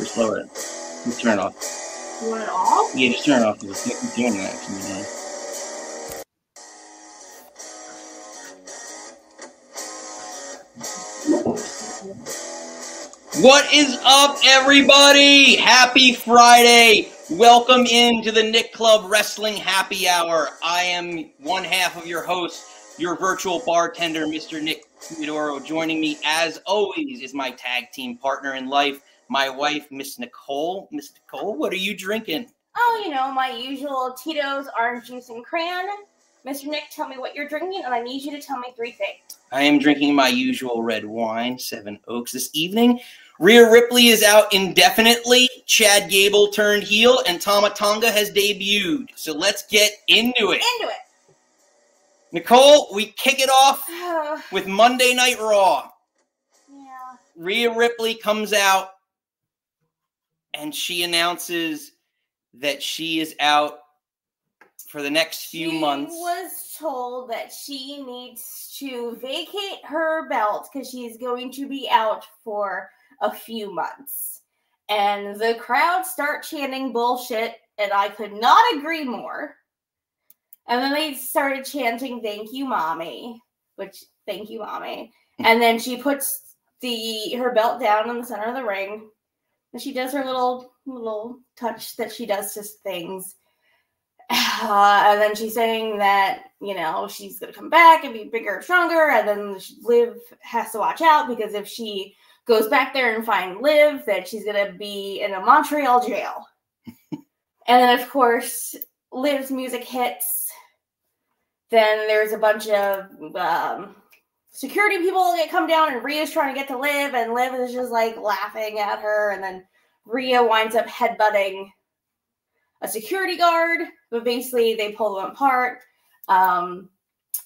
Just lower it. Just turn it off. You want it off? Yeah, just turn it off. Because I keep doing that. What is up, everybody? Happy Friday. Welcome into the Nick Club Wrestling Happy Hour. I am one half of your host, your virtual bartender, Mr. Nick Teodoro. Joining me, as always, is my tag team partner in life, my wife, Miss Nicole. Miss Nicole, what are you drinking? Oh, you know, my usual Tito's orange juice and cran. Mr. Nick, tell me what you're drinking, and I need you to tell me three things. I am drinking my usual red wine, 7 Oaks, this evening. Rhea Ripley is out indefinitely. Chad Gable turned heel, and Tama Tonga has debuted. So let's get into it. Nicole, we kick it off with Monday Night Raw. Yeah. Rhea Ripley comes out, and she announces that she is out for the next few months. She was told that she needs to vacate her belt because she's going to be out for a few months. And the crowd start chanting bullshit, and I could not agree more. And then they started chanting, "Thank you, mommy," which, thank you, mommy. And then she puts her belt down in the center of the ring, and she does her little touch that she does to things. And then she's saying that, you know, she's going to come back and be bigger and stronger, and then Liv has to watch out because if she goes back there and finds Liv, that she's going to be in a Montreal jail. And then, of course, Liv's music hits. Then there's a bunch of security people that come down, and Rhea's trying to get to Liv, and Liv is just, like, laughing at her, and then Rhea winds up headbutting a security guard, but basically they pull them apart.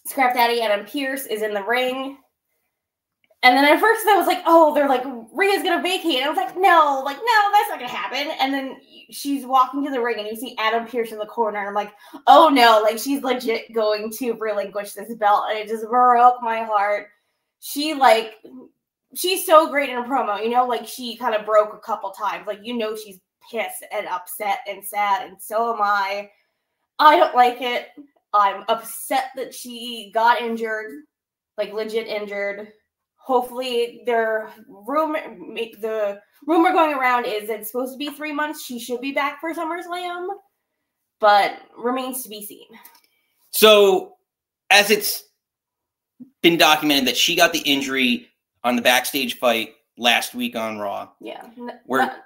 Scrap Daddy Adam Pearce is in the ring. And then at first I was like, oh, they're like, Rhea's going to vacate. And I was like, no, that's not going to happen. And then she's walking to the ring and you see Adam Pearce in the corner. And I'm like, oh no, like she's legit going to relinquish this belt. And it just broke my heart. She's so great in a promo, you know, like she kind of broke a couple times. Like, you know, she's pissed and upset and sad, and so am I. I don't like it. I'm upset that she got injured, like legit injured. Hopefully, the rumor going around is that it's supposed to be 3 months. She should be back for SummerSlam, but remains to be seen. So, as it's been documented that she got the injury on the backstage fight last week on Raw. Yeah.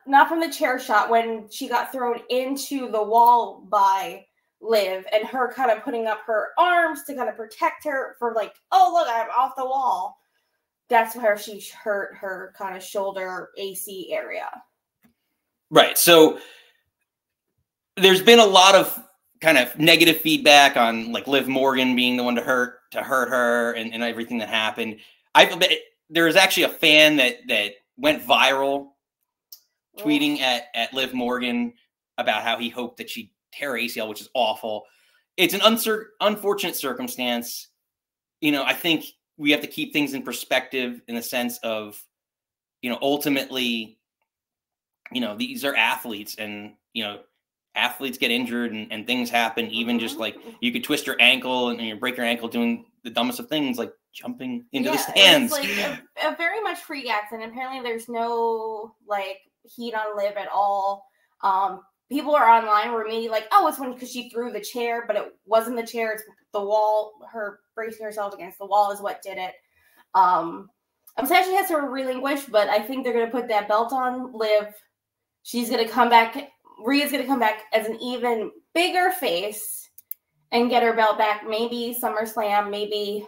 Not from the chair shot, when she got thrown into the wall by Liv, and her kind of putting up her arms to kind of protect her for like, oh, look, I'm off the wall. That's where she hurt her kind of shoulder AC area. Right. So there's been a lot of kind of negative feedback on like Liv Morgan being the one to hurt her and everything that happened. There was actually a fan that went viral tweeting at Liv Morgan about how he hoped that she'd tear ACL, which is awful. It's an unfortunate circumstance. You know, I think we have to keep things in perspective in the sense of, you know, ultimately, you know, these are athletes, and, you know, athletes get injured and things happen. Even just like you could twist your ankle and you break your ankle doing the dumbest of things, like jumping into the stands. It's like a very much freak accident. Apparently there's no like heat on Liv at all. People are online were immediately like, oh, it's because she threw the chair, but it wasn't the chair, it's the wall. Her bracing herself against the wall is what did it. I'm sad she has to relinquish, but I think they're going to put that belt on Liv. She's going to come back. Rhea's going to come back as an even bigger face and get her belt back. Maybe SummerSlam, maybe,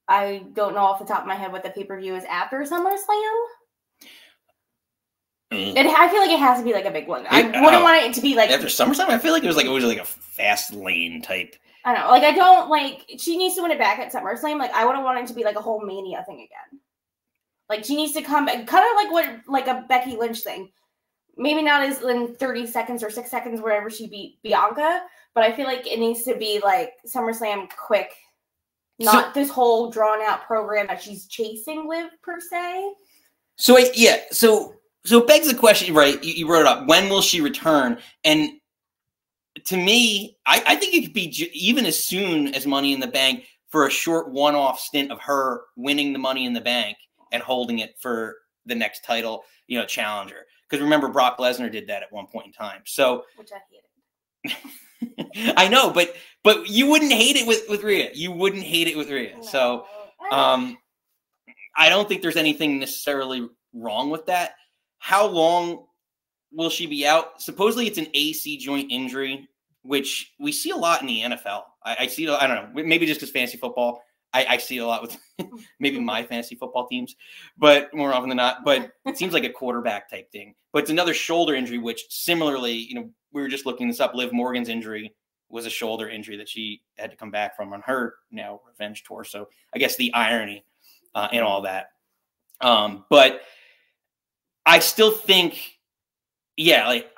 I don't know off the top of my head what the pay-per-view is after SummerSlam. I feel like it has to be like a big one. I wouldn't want it to be like after SummerSlam. I feel like it was like always like a fast lane type. I don't know. Like, I don't like. She needs to win it back at SummerSlam. Like, I wouldn't want it to be like a whole Mania thing again. Like, she needs to come back, kind of like a Becky Lynch thing. Maybe not as in 30 seconds or 6 seconds wherever she beat Bianca, but I feel like it needs to be like SummerSlam quick, not this whole drawn out program that she's chasing Liv per se. So yeah, so So it begs the question, right? You wrote it up. When will she return? And to me, I think it could be even as soon as Money in the Bank for a short one-off stint of her winning the Money in the Bank and holding it for the next title, challenger. Because remember, Brock Lesnar did that at one point in time. So, which I hated. I know, but you wouldn't hate it with Rhea. You wouldn't hate it with Rhea. No. So, I don't think there's anything necessarily wrong with that. How long will she be out? Supposedly it's an AC joint injury, which we see a lot in the NFL. I see, I don't know, maybe just because fantasy football, I see a lot with maybe my fantasy football teams, but more often than not, but it seems like a quarterback type thing. But it's another shoulder injury, which similarly, we were just looking this up. Liv Morgan's injury was a shoulder injury that she had to come back from on her now revenge tour. So I guess the irony in all that. But I still think, like,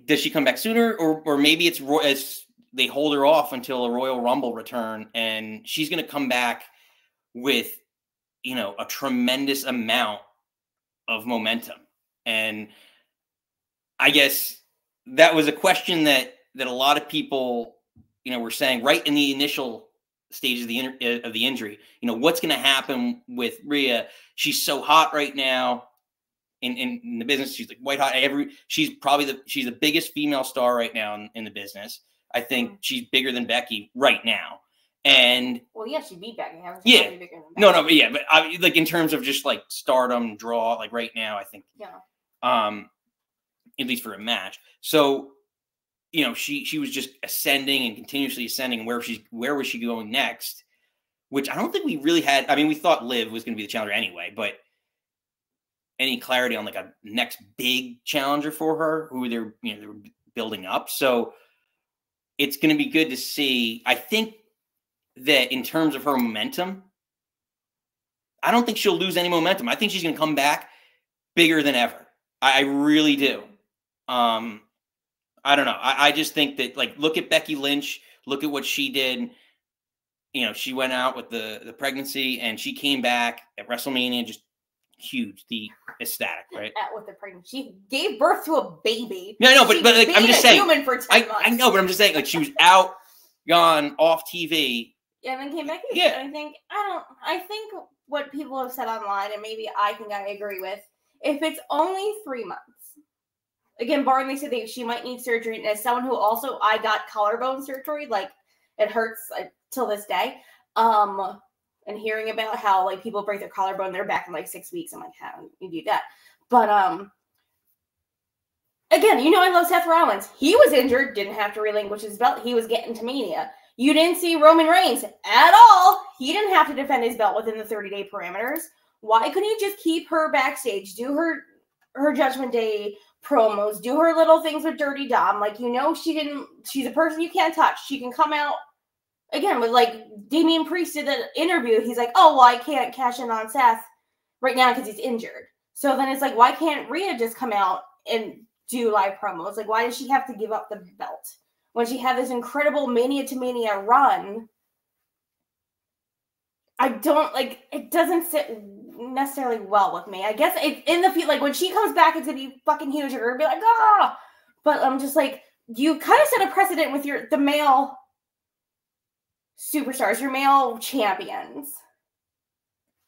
does she come back sooner, or maybe it's as they hold her off until a Royal Rumble return, and she's going to come back with, a tremendous amount of momentum. And I guess that was a question that a lot of people, were saying right in the initial stage of the injury. What's going to happen with Rhea? She's so hot right now. In the business, she's like white hot. She's the biggest female star right now in the business. I think she's bigger than Becky right now. And yeah, she beat Becky. Yeah, bigger than Becky. No, yeah, but like in terms of just like stardom draw, like right now, I think at least for a match. So she was just ascending and continuously ascending. Where was she going next? Which I don't think we really had. I mean, we thought Liv was going to be the challenger anyway, but any clarity on like a next big challenger for her who they're building up. So it's going to be good to see. I think that in terms of her momentum, I don't think she'll lose any momentum. I think she's going to come back bigger than ever. I really do. I don't know. I just think that, like, look at Becky Lynch, look at what she did. She went out with the pregnancy and she came back at WrestleMania just huge, ecstatic, right? With the pregnancy, she gave birth to a baby. No, but like, I'm just saying, human for 10 months. I know, but I'm just saying, like, she was out, gone, off TV. Yeah, and then came back. Yeah, I think what people have said online, and maybe I agree with, if it's only 3 months. Again, barring they said that she might need surgery, and as someone who also I got collarbone surgery, like it hurts till this day. And hearing about how like people break their collarbone, they're back in like 6 weeks. I'm like, how do you do that? But again, I love Seth Rollins. He was injured, didn't have to relinquish his belt. He was getting to Mania. You didn't see Roman Reigns at all. He didn't have to defend his belt within the 30-day parameters. Why couldn't you just keep her backstage, do her Judgment Day promos, do her little things with Dirty Dom? Like, she's a person you can't touch. She can come out. Again, with like Damian Priest did the interview, he's like, oh, well, I can't cash in on Seth right now because he's injured. So then it's like, why can't Rhea just come out and do live promos? Like, why does she have to give up the belt when she had this incredible Mania to Mania run? I don't like, it doesn't sit necessarily well with me. I guess it's in the field, like when she comes back, it's gonna be fucking huge. You're gonna be like, ah, but I'm just like, you kind of set a precedent with the male superstars, your male champions.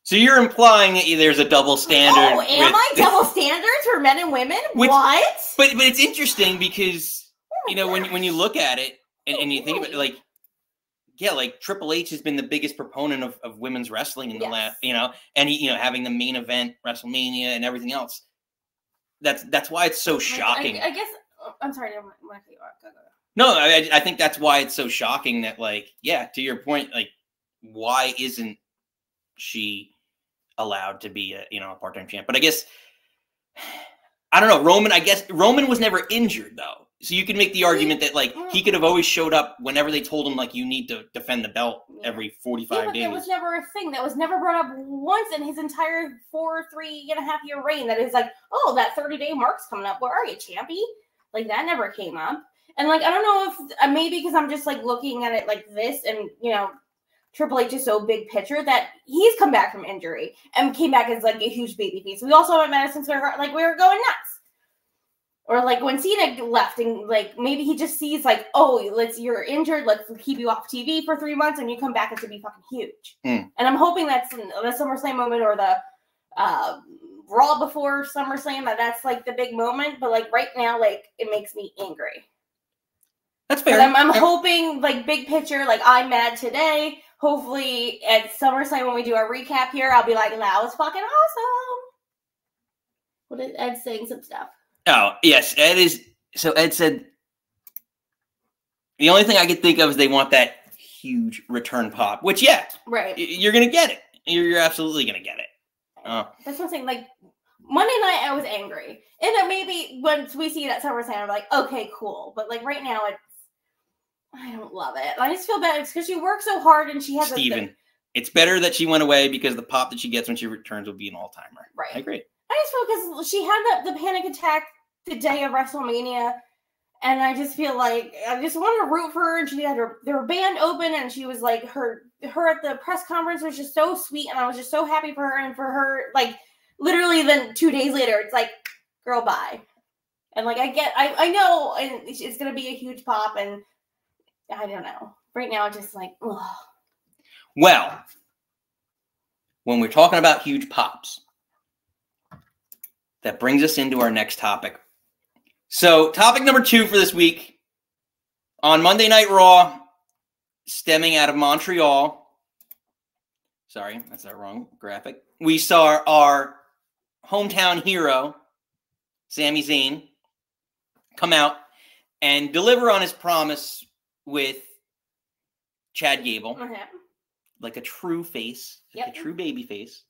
So you're implying that there's a double standard. Oh, am I double standards for men and women? What? But it's interesting because when you look at it and you think about it, like, yeah, like Triple H has been the biggest proponent of women's wrestling in the last, and he, having the main event WrestleMania and everything else. That's why it's so shocking. I guess I'm sorry. I'm gonna cut you off. Go. No, I think that's why it's so shocking that, like, yeah, to your point, like, why isn't she allowed to be a part-time champ? But I guess, I don't know, Roman was never injured though. So you could make the argument that, like, he could have always showed up whenever they told him, like, you need to defend the belt every 45 days. That was never a thing. That was never brought up once in his entire 3.5-year reign. That is like, oh, that 30-day mark's coming up. Where are you, champy? Like, that never came up. And, like, I don't know if maybe because I'm just, like, looking at it like this and, Triple H is so big picture that he's come back from injury and came back as like a huge baby face. We also have Madison Square Garden, like we were going nuts. Or like when Cena left and like maybe he just sees like, oh, you're injured, let's keep you off TV for 3 months and you come back to be fucking huge. And I'm hoping that's the SummerSlam moment or the Raw before SummerSlam, that's like the big moment. But like right now, like it makes me angry. That's fair. I'm hoping like big picture, like I'm mad today. Hopefully at SummerSlam when we do our recap here, I'll be like, that was fucking awesome. What is Ed saying some stuff? Oh, yes. Ed is. So Ed said, the only thing I could think of is they want that huge return pop, which, yeah. Right. You're going to get it. You're absolutely going to get it. That's what I'm saying. Like, Monday night, I was angry. And then maybe once we see it at SummerSlam, I'm like, okay, cool. But, like, right now, I don't love it. I just feel bad because she works so hard and she has Steven, it's better that she went away because the pop that she gets when she returns will be an all-timer. Right. I agree. I just feel because she had the panic attack the day of WrestleMania, and I just feel like I just want to root for her. And she had their band open, and she was like her at the press conference was just so sweet, and I was just so happy for her. And for her, like literally, then 2 days later, it's like, girl, bye. And like I know, and it's gonna be a huge pop, and I don't know. Right now, just like, ugh. Well, when we're talking about huge pops, that brings us into our next topic. So, topic number 2 for this week. On Monday Night Raw, stemming out of Montreal. Sorry, that's the wrong graphic. We saw our hometown hero, Sami Zayn, come out and deliver on his promise with Chad Gable. Like a true face, like a true baby face.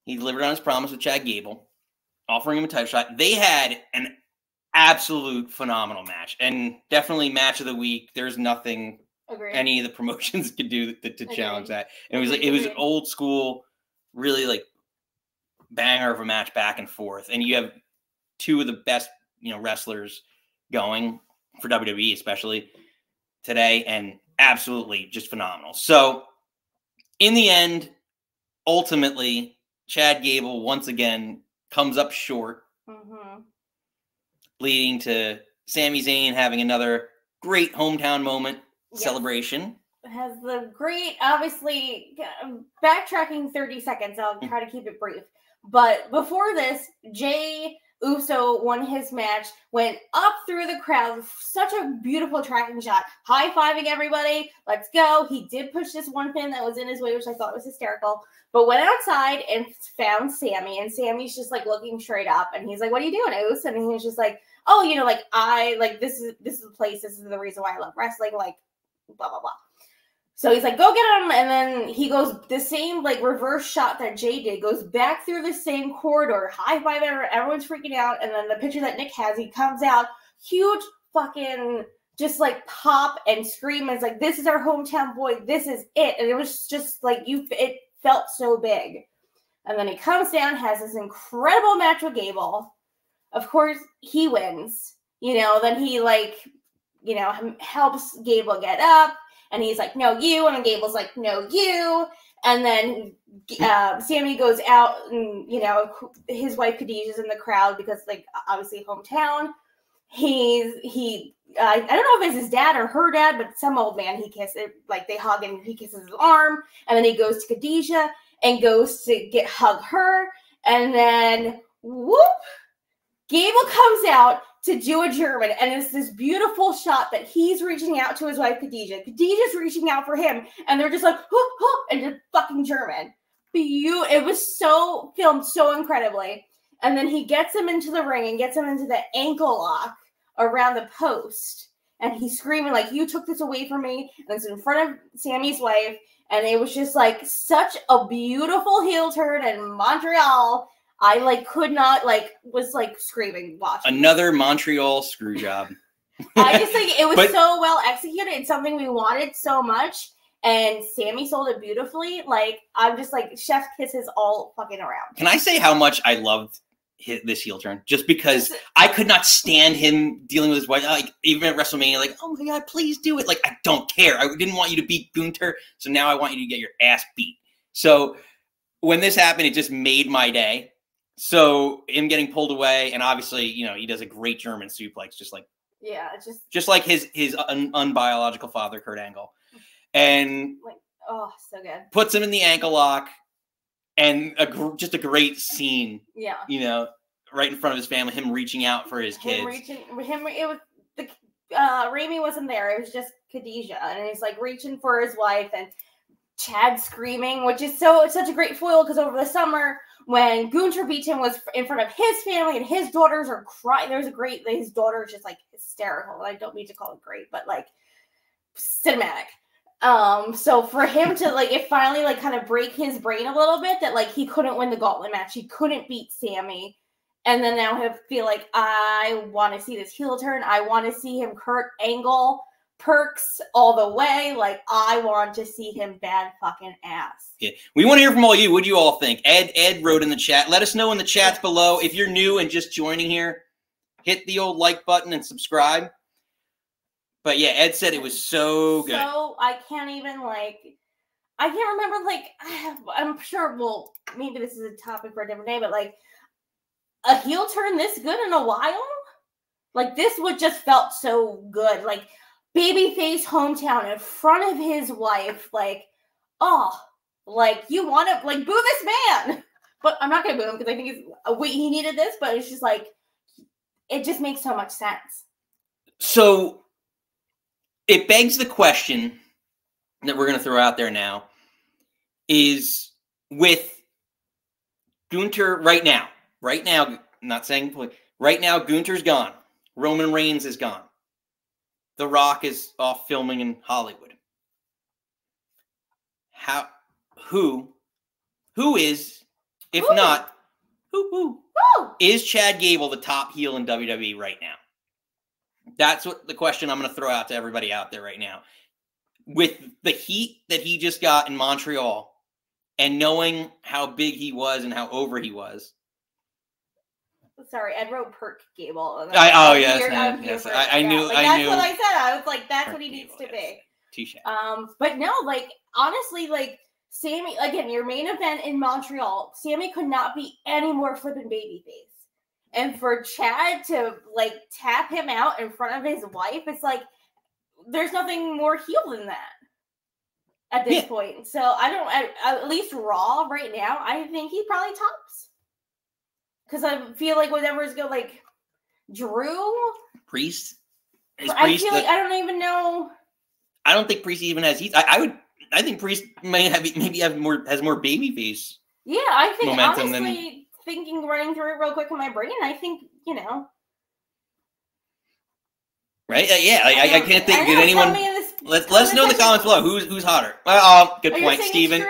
He delivered on his promise with Chad Gable, offering him a title shot. They had an absolute phenomenal match, and definitely match of the week. There's nothing any of the promotions could do to challenge that. And it was an old school, really like banger of a match back and forth. And you have 2 of the best, wrestlers going for WWE, especially today, and absolutely just phenomenal. So in the end, ultimately, Chad Gable once again comes up short, leading to Sami Zayn having another great hometown moment celebration. It has the great, obviously, backtracking 30 seconds. I'll try to keep it brief. But before this, Jay Uso won his match, went up through the crowd. Such a beautiful tracking shot. High-fiving everybody. Let's go. He did push this one pin that was in his way, which I thought was hysterical. But went outside and found Sammy. And Sammy's just, like, looking straight up. And he's like, what are you doing, Uso? And he was just like, oh, this is the place. This is the reason why I love wrestling. Like, blah, blah, blah. So he's like, go get him. And then he goes the same, like, reverse shot that Jay did, goes back through the same corridor, high five, everyone's freaking out. And then the picture that Nick has, he comes out, huge fucking, just like pop and scream. And it's like, this is our hometown boy. This is it. And it was just like, it felt so big. And then he comes down, has this incredible match with Gable. Of course, he wins. Then he, like, helps Gable get up. And he's like, no, you. And then Gable's like, no, you. And then Sammy goes out and, his wife Khadijah's in the crowd because, like, obviously hometown. I don't know if it's his dad or her dad, but some old man he kisses, like, they hug and he kisses his arm. And then he goes to Khadijah and goes to hug her. And then, whoop, Gable comes out to do a German, and it's this beautiful shot that he's reaching out to his wife, Khadijah. Khadijah's reaching out for him, and they're just like, hoo, hoo, and just fucking German. It was so filmed so incredibly. And then he gets him into the ring and gets him into the ankle lock around the post, and he's screaming like, you took this away from me, and it's in front of Sammy's wife, and it was just like such a beautiful heel turn in Montreal. I could not was screaming watching. Another Montreal screw job. I just think it was so well executed. It's something we wanted so much, and Sammy sold it beautifully. I'm just chef kisses all fucking around. Can I say how much I loved this heel turn, just because I could not stand him dealing with his wife. Like, even at WrestleMania, like, oh my God, please do it. Like, I don't care. I didn't want you to beat Gunther, so now I want you to get your ass beat. So when this happened, it just made my day. So him getting pulled away, and obviously, you know, he does a great German suplex, just like his unbiological father, Kurt Angle, and like, oh, so good. Puts him in the ankle lock. And just a great scene, you know, right in front of his family, him reaching out for his kids. It was Rami wasn't there. It was just Khadijah, and he's like reaching for his wife, and Chad screaming, which is such a great foil because over the summer when Gunther beat him was in front of his family, and his daughters are crying. His daughter is just like hysterical. I don't mean to call it great, but like cinematic. So for him to like, it finally like kind of break his brain a little bit that like he couldn't win the gauntlet match, he couldn't beat Sammy, and then now he'll feel like, I want to see this heel turn, I want to see him Kurt Angle perks all the way, like I want to see him bad fucking ass. Yeah, we want to hear from all you. What do you all think? Ed wrote in the chat. Let us know in the chats below. If you're new and just joining here, hit the old like button and subscribe. But yeah, Ed said it was so good. So I can't even like, I can't remember, like, I'm sure, well, maybe this is a topic for a different day, but like a heel turn this good in a while? Like this would just felt so good. Like babyface hometown in front of his wife, like, oh, like you want to like boo this man. But I'm not going to boo him because I think he needed this, but it's just like, it just makes so much sense. So it begs the question that we're going to throw out there now is with Gunther right now, I'm not saying right now, Gunther's gone. Roman Reigns is gone. The Rock is off filming in Hollywood. Who is, if not, who is Chad Gable the top heel in WWE right now? That's what the question I'm going to throw out to everybody out there right now. With the heat that he just got in Montreal and knowing how big he was and how over he was. Sorry, Ed wrote Perk Gable. I knew. That's what I said. I was like, that's what he needs to be. Touche. But no, like, honestly, like, Sammy, again, your main event in Montreal, Sammy could not be any more flippin' babyface. And for Chad to, like, tap him out in front of his wife, it's like, there's nothing more heel than that at this point. So, at least Raw right now, I think he probably tops. Because I feel like whatever's good, like, Drew? Priest? I feel like, I don't even know. I don't think Priest even has heat. I think Priest has more babyface. Yeah, I think, honestly, running through it real quick in my brain, I think, you know. Right? Yeah, I can't think. Did anyone? Let us know in the comments below who's hotter. Good point. Steven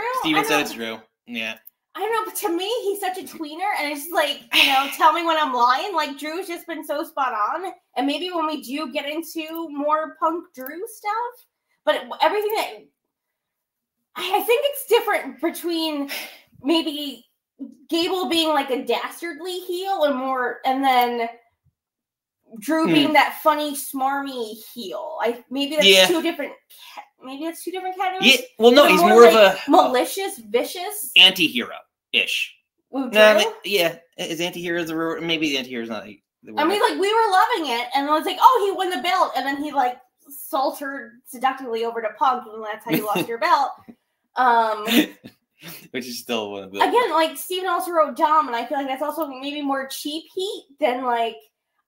said it's Drew. Yeah. I don't know, but to me, he's such a tweener, and it's like, you know, tell me when I'm lying. Like, Drew's just been so spot on, and maybe when we do get into more Punk Drew stuff, but everything that I think it's different between maybe Gable being like a dastardly heel and then Drew being that funny, smarmy heel. Maybe that's two different categories. Yeah, well, no, he's more of a malicious, vicious anti-hero-ish. Is anti-hero maybe the anti-hero is not the word. I mean, like, we were loving it, and I was like, oh, he won the belt, and then he like sauntered seductively over to Punk, and that's how you lost your belt. Which is still one of the again, like Steven also wrote Dom, and I feel like that's also maybe more cheap heat than like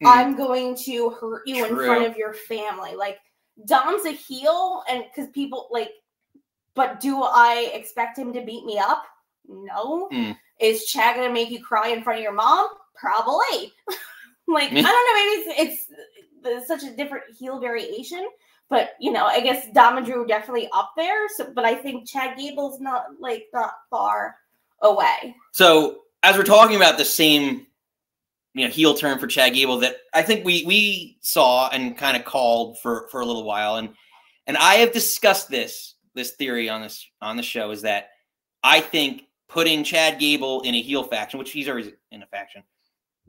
I'm going to hurt you in front of your family. Like, Dom's a heel, and because people like, but do I expect him to beat me up? No. Is Chad gonna make you cry in front of your mom? Probably. Like, I don't know, maybe it's such a different heel variation, but you know, I guess Dom and Drew are definitely up there. So, but I think Chad Gable's not far away. So as we're talking about the same, you know, heel turn for Chad Gable that I think we saw and kind of called for a little while, and I have discussed this theory on the show, is that I think putting Chad Gable in a heel faction, which he's already in a faction,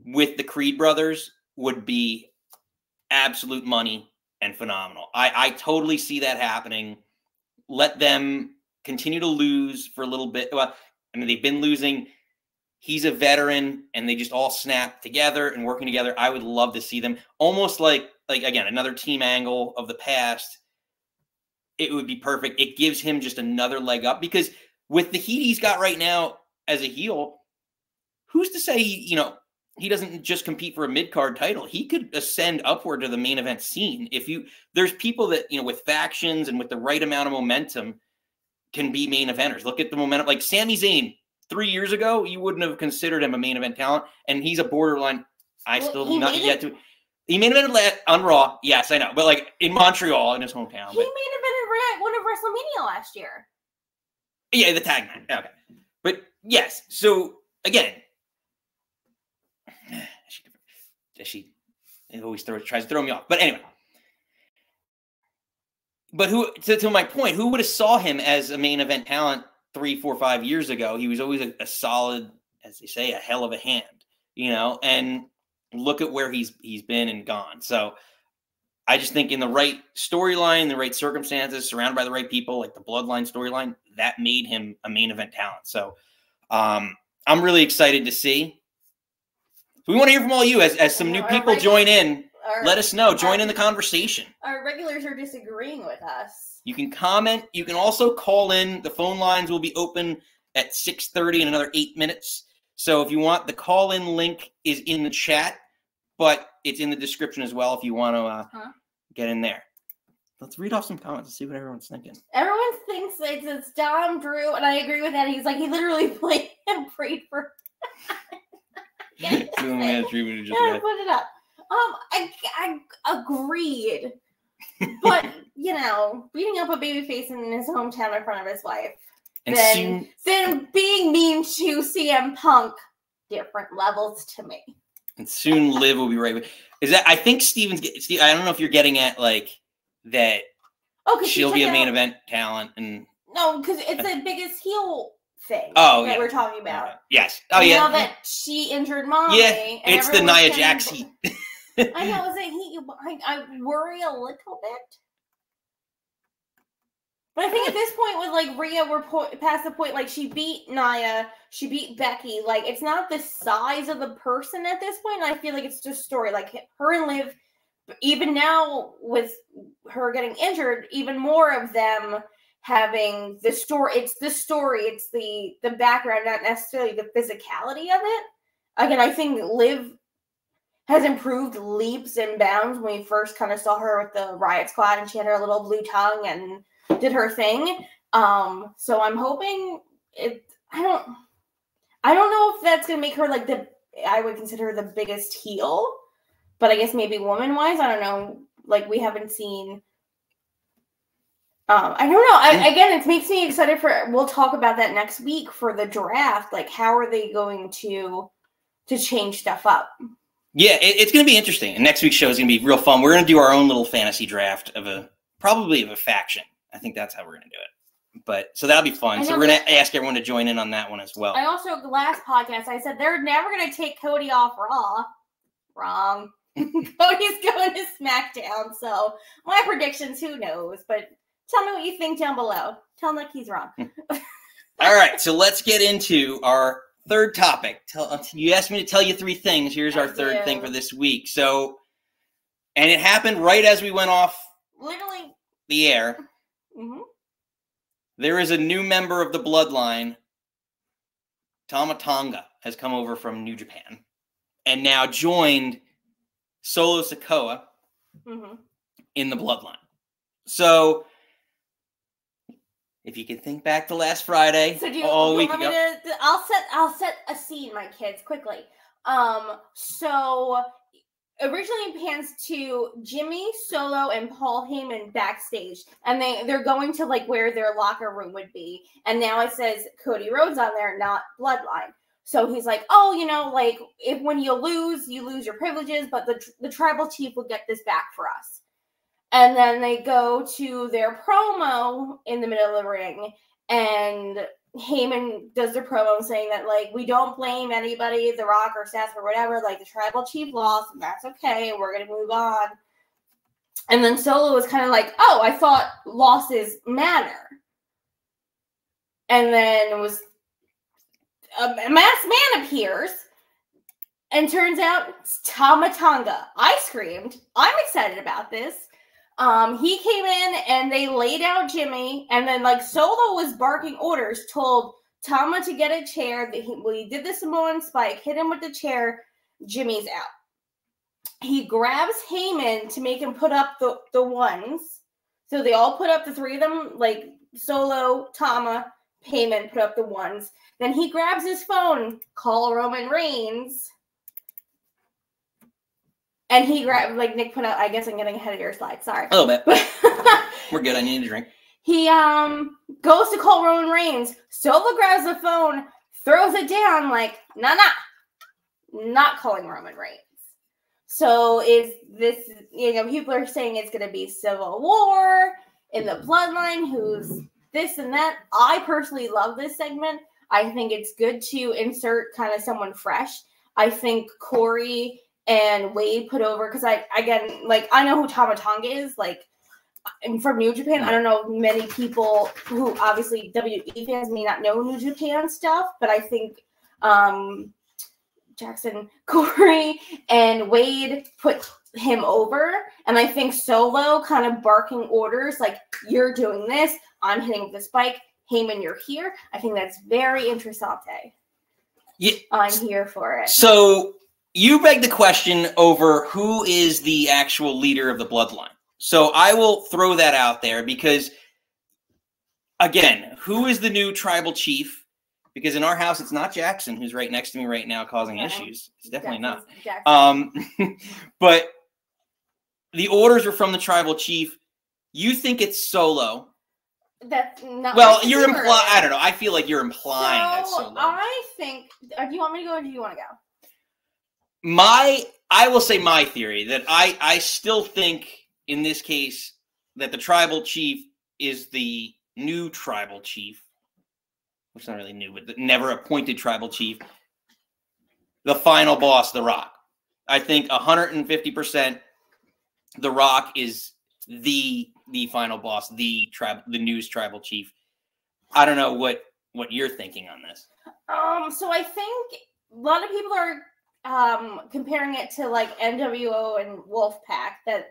with the Creed brothers would be absolute money and phenomenal. I totally see that happening. Let them continue to lose for a little bit. Well, I mean, they've been losing. He's a veteran, and they just all snap together and working together. I would love to see them almost like again, another team angle of the past. It would be perfect. It gives him just another leg up, because with the heat he's got right now as a heel, who's to say he doesn't just compete for a mid-card title? He could ascend upward to the main event scene. There's people that, with factions and with the right amount of momentum can be main eventers. Look at the momentum. Like Sami Zayn, 3 years ago, you wouldn't have considered him a main event talent, and he's a borderline. He main evented on Raw. Yes, I know. But like in Montreal, in his hometown. He main evented one of WrestleMania last year. Yeah, the tag match. Okay. But yes, so again, she always tries to throw me off. But anyway. But to my point, who would have saw him as a main event talent 3, 4, 5 years ago? He was always a solid, as they say, a hell of a hand, and look at where he's been and gone. So I just think in the right storyline, the right circumstances, surrounded by the right people, like the Bloodline storyline, that made him a main event talent. So I'm really excited to see. So we want to hear from all you as some new people join in. Let us know. Join in the conversation. Our regulars are disagreeing with us. You can comment. You can also call in. The phone lines will be open at 6:30 in another 8 minutes. So if you want, the call-in link is in the chat, but it's in the description as well if you want to get in there. Let's read off some comments and see what everyone's thinking. Everyone thinks it's Dom Drew, and I agree with that. He's like, he literally played and prayed for. Put it up. I agreed. But, beating up a babyface in his hometown in front of his wife. And then being mean to CM Punk, different levels to me. And soon Liv will be right with. I think Steve, I don't know if you're getting at like that. Oh, she'll be a main event talent, and no, because it's the biggest heel thing that we're talking about. Yes. Oh, yeah. Now that she injured Molly. Yeah, it's the Nia Jax heat. I know. I worry a little bit. But I think at this point with like Rhea, we're past the point, like she beat Nia, she beat Becky. Like it's not the size of the person at this point. I feel like it's just story. Like her and Liv, even now with her getting injured, even more of them having the story. It's the story. It's the background, not necessarily the physicality of it. Again, I think Liv has improved leaps and bounds when we first kind of saw her with the Riot Squad and she had her little blue tongue and did her thing. So I'm hoping I don't know if that's gonna make her like I would consider her the biggest heel, but I guess maybe woman wise, I don't know. Like we haven't seen. I don't know. Again, it makes me excited we'll talk about that next week for the draft. Like how are they going to change stuff up? Yeah, it's going to be interesting. And next week's show is going to be real fun. We're going to do our own little fantasy draft probably of a faction. I think that's how we're going to do it. But so that'll be fun. So we're going to ask everyone to join in on that one as well. I also, the last podcast, I said they're never going to take Cody off Raw. Wrong. Cody's going to SmackDown. So my predictions, who knows? But tell me what you think down below. Tell Nick he's wrong. All right. So let's get into our third topic. You asked me to tell you 3 things. Here's our third thing for this week. So, and it happened right as we went off literally the air. Mm-hmm. There is a new member of the Bloodline. Tama Tonga has come over from New Japan and now joined Solo Sikoa in the Bloodline. So, if you can think back to last Friday, all week ago. I'll set a scene, my kids, quickly. So originally it pans to Jimmy, Solo, and Paul Heyman backstage, and they're going to like where their locker room would be, and now it says Cody Rhodes on there, not Bloodline. So he's like, like if when you lose your privileges, but the tribal chief will get this back for us. And then they go to their promo in the middle of the ring, and Heyman does the promo saying that, like, we don't blame anybody, The Rock or Seth or whatever. Like, the tribal chief lost, and that's okay. We're going to move on. And then Solo was kind of like, oh, I thought losses matter. And then it was a masked man appears, and turns out it's Tama Tonga. I screamed. I'm excited about this. He came in and they laid out Jimmy, and then like Solo was barking orders, told Tama to get a chair. He did the Samoan spike, hit him with the chair. Jimmy's out. He grabs Heyman to make him put up the ones. So they all put up, the three of them, like Solo, Tama, Heyman put up the ones. Then he grabs his phone, call Roman Reigns. And he grabbed, like Nick put out, I guess I'm getting ahead of your slide, sorry. A little bit. We're good, I need a drink. He goes to call Roman Reigns. Solo grabs the phone, throws it down like, nah, not calling Roman Reigns. So is this, people are saying it's going to be civil war in the bloodline, who's this and that. I personally love this segment. I think it's good to insert kind of someone fresh. I think Corey and Wade put over, because I know who Tama Tonga is, like, and from New Japan. I don't know many people who, obviously WWE fans may not know New Japan stuff, but I think Jackson, Corey, and Wade put him over, and I think Solo kind of barking orders like, you're doing this, I'm hitting with the spike, Heyman, you're here. I think that's very interessante. Yeah, I'm here for it. So you beg the question over who is the actual leader of the bloodline. So I will throw that out there because, again, who is the new tribal chief? Because in our house, it's not Jackson, who's right next to me right now causing issues. It's definitely not. But the orders are from the tribal chief. You think it's Solo. That's not. Well, you're implying. I don't know. I feel like you're implying that's Solo. I think. Do you want me to go or do you want to go? I will say my theory that I still think in this case that the tribal chief is the new tribal chief, which is not really new, but the never appointed tribal chief, the final boss, The Rock. I think 150% The Rock is the final boss, the news tribal chief. I don't know what you're thinking on this. So I think a lot of people are comparing it to like NWO and Wolfpack, that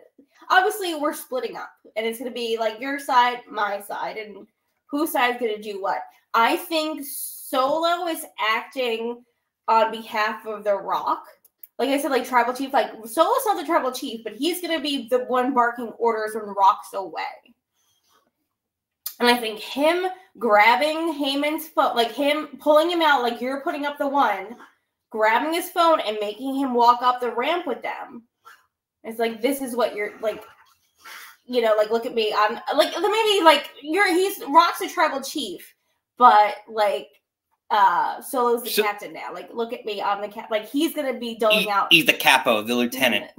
obviously we're splitting up and it's going to be like your side, my side, and whose side is going to do what. I think Solo is acting on behalf of The Rock. Like I said, like tribal chief, like Solo's not the tribal chief, but he's going to be the one barking orders when The Rock's away. And I think him grabbing Heyman's phone, like him pulling him out, like you're putting up the one, grabbing his phone and making him walk up the ramp with them. It's like, this is what you're like, like, look at me. I'm like, maybe like Rock's a tribal chief, but like, Solo's the captain now. Like, look at me. I'm the like, he's going to be doling out. He's the capo, the lieutenant.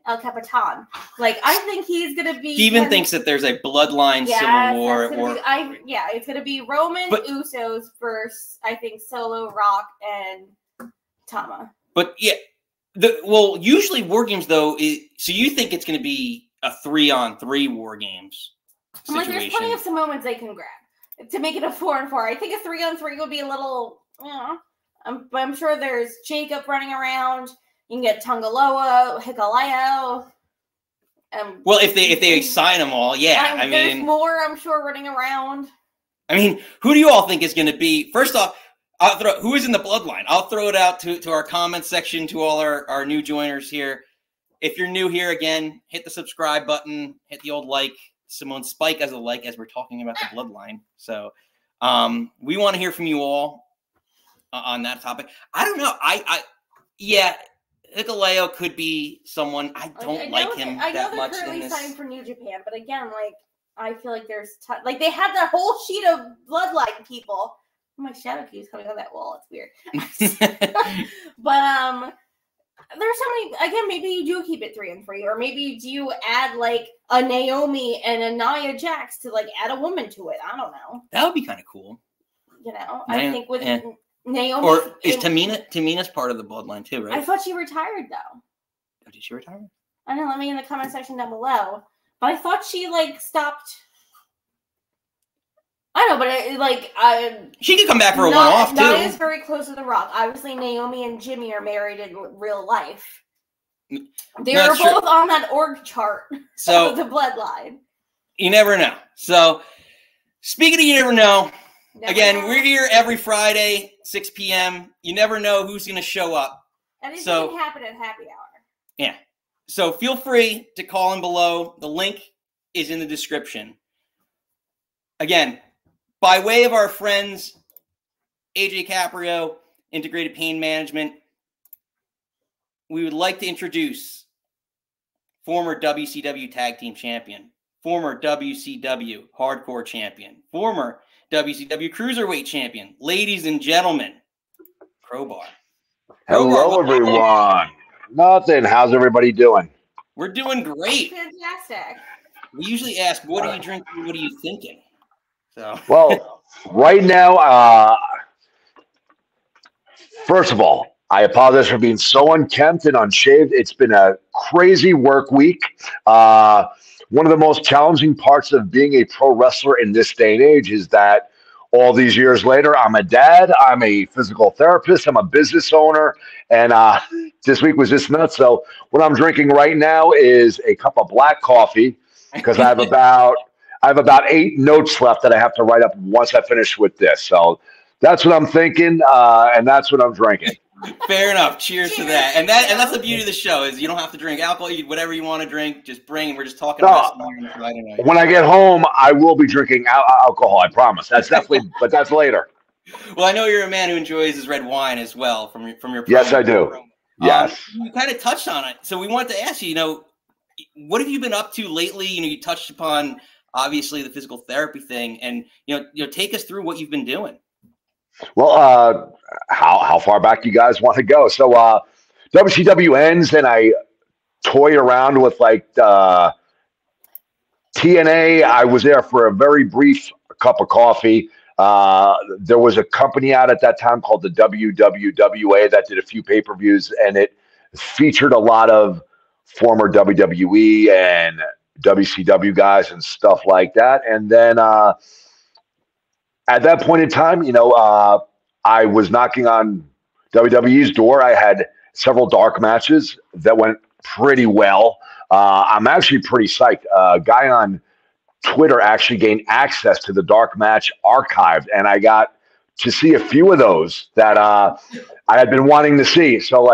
El Capitan. Like, I think he's going to be. Steven thinks that there's a bloodline civil war. It's going to be Roman Usos versus, I think, Solo, Rock, and Tama. But yeah, usually war games though. So you think it's going to be a 3-on-3 war games situation? Like, there's plenty of Samoans they can grab to make it a 4-on-4. I think a 3-on-3 would be a little, but I'm sure there's Jacob running around. You can get Tongaloa, Hikaleo. Well, if they sign them all, yeah. I mean, there's more, I'm sure, running around. I mean, who do you all think is going to be? First off, who is in the bloodline? I'll throw it out to our comment section, to all our new joiners here. If you're new here, again, hit the subscribe button, hit the old like. Simone Spike as a like, as we're talking about the bloodline. So we want to hear from you all on that topic. I don't know. Hikaleo could be someone. I don't like him that much. I know they're currently signed for New Japan, but again, like, I feel like there's like they had that whole sheet of bloodline people. Oh, my shadow keeps coming on that wall. It's weird. But there's so many. Again, maybe you do keep it 3-on-3, or maybe do you add like a Naomi and a Nia Jax to like add a woman to it? I don't know. That would be kind of cool. You know, I think with Naomi. Or is Tamina's part of the bloodline too, right? I thought she retired though. Oh, did she retire? I don't know. Let me in the comment section down below. But I thought she like stopped. I know, but she could come back for a one-off too. Nia's very close to The Rock. Obviously, Naomi and Jimmy are married in real life. They're both on that org chart. So the bloodline. You never know. So speaking of you never know, we're here every Friday, 6 p.m. You never know who's going to show up. And it can happen at happy hour. Yeah. So feel free to call in below. The link is in the description. Again, by way of our friends, AJ Caprio, Integrated Pain Management, we would like to introduce former WCW Tag Team Champion, former WCW Hardcore Champion, former WCW Cruiserweight Champion, ladies and gentlemen, Crowbar. Hello, everyone. Nothing. How's everybody doing? We're doing great. Fantastic. We usually ask, what are you drinking? What are you thinking? So. Well, right now, first of all, I apologize for being so unkempt and unshaved. It's been a crazy work week. One of the most challenging parts of being a pro wrestler in this day and age is that all these years later, I'm a dad, I'm a physical therapist, I'm a business owner, and this week was just nuts. So what I'm drinking right now is a cup of black coffee because I have about 8 notes left that I have to write up once I finish with this. So that's what I'm thinking, and that's what I'm drinking. Fair enough. Cheers to that. And that's the beauty of the show is you don't have to drink alcohol. You whatever you want to drink, just bring. We're just talking about when I get home, I will be drinking alcohol. I promise. That's definitely, but that's later. Well, I know you're a man who enjoys his red wine as well from your. Yes, I do. Yes. You kind of touched on it, so we wanted to ask you. What have you been up to lately? You touched upon obviously the physical therapy thing, and take us through what you've been doing. Well, how far back do you guys want to go? So WCW ends, and I toyed around with TNA. I was there for a very brief cup of coffee. There was a company out at that time called the WWWA that did a few pay-per-views, and it featured a lot of former WWE and WCW guys and stuff like that. And then at that point in time, I was knocking on WWE's door. I had several dark matches that went pretty well. I'm actually pretty psyched. A guy on Twitter actually gained access to the dark match archive, and I got to see a few of those that I had been wanting to see. So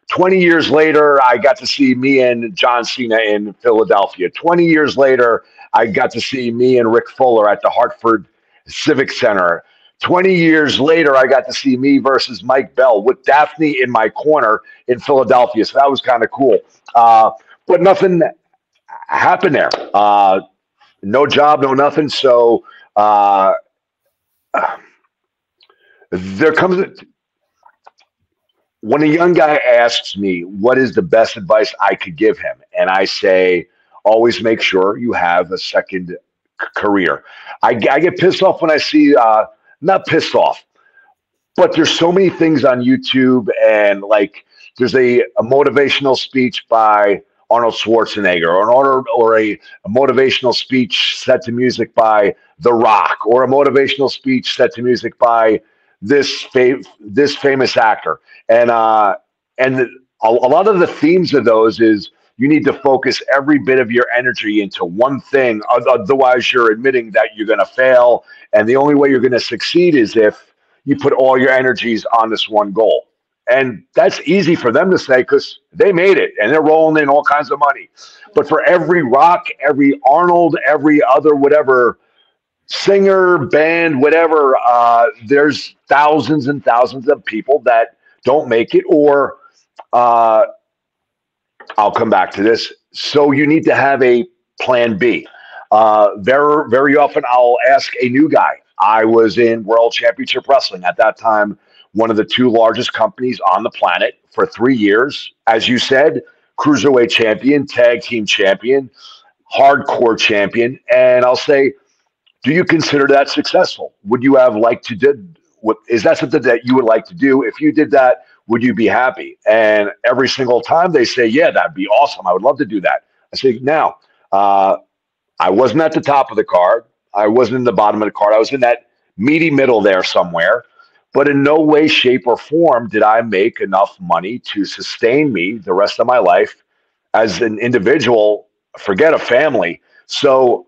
20 years later, I got to see me and John Cena in Philadelphia. 20 years later, I got to see me and Rick Fuller at the Hartford Civic Center. 20 years later, I got to see me versus Mike Bell with Daphne in my corner in Philadelphia. So that was kind of cool. But nothing happened there. No job, no nothing. So there comes when a young guy asks me, what is the best advice I could give him? And I say, always make sure you have a second career. I get pissed off when I see, not pissed off, but there's so many things on YouTube, and there's a motivational speech by Arnold Schwarzenegger, or a motivational speech set to music by The Rock, or a motivational speech set to music by this famous actor. And a lot of the themes of those is you need to focus every bit of your energy into one thing. Otherwise, you're admitting that you're going to fail. And the only way you're going to succeed is if you put all your energies on this one goal. And that's easy for them to say because they made it and they're rolling in all kinds of money. But for every Rock, every Arnold, every other whatever singer, band, whatever, there's thousands and thousands of people that don't make it, or I'll come back to this. So you need to have a plan B. Very, very often I'll ask a new guy. I was in World Championship Wrestling at that time, one of the 2 largest companies on the planet for 3 years. As you said, Cruiserweight champion, tag team champion, hardcore champion. And I'll say, Do you consider that successful? Would you have liked to did what is that something that you would like to do? If you did that, would you be happy? And every single time they say, yeah, that'd be awesome. I would love to do that. I say, now, I wasn't at the top of the card. I wasn't in the bottom of the card. I was in that meaty middle there somewhere. But in no way, shape, or form did I make enough money to sustain me the rest of my life as an individual, forget a family. So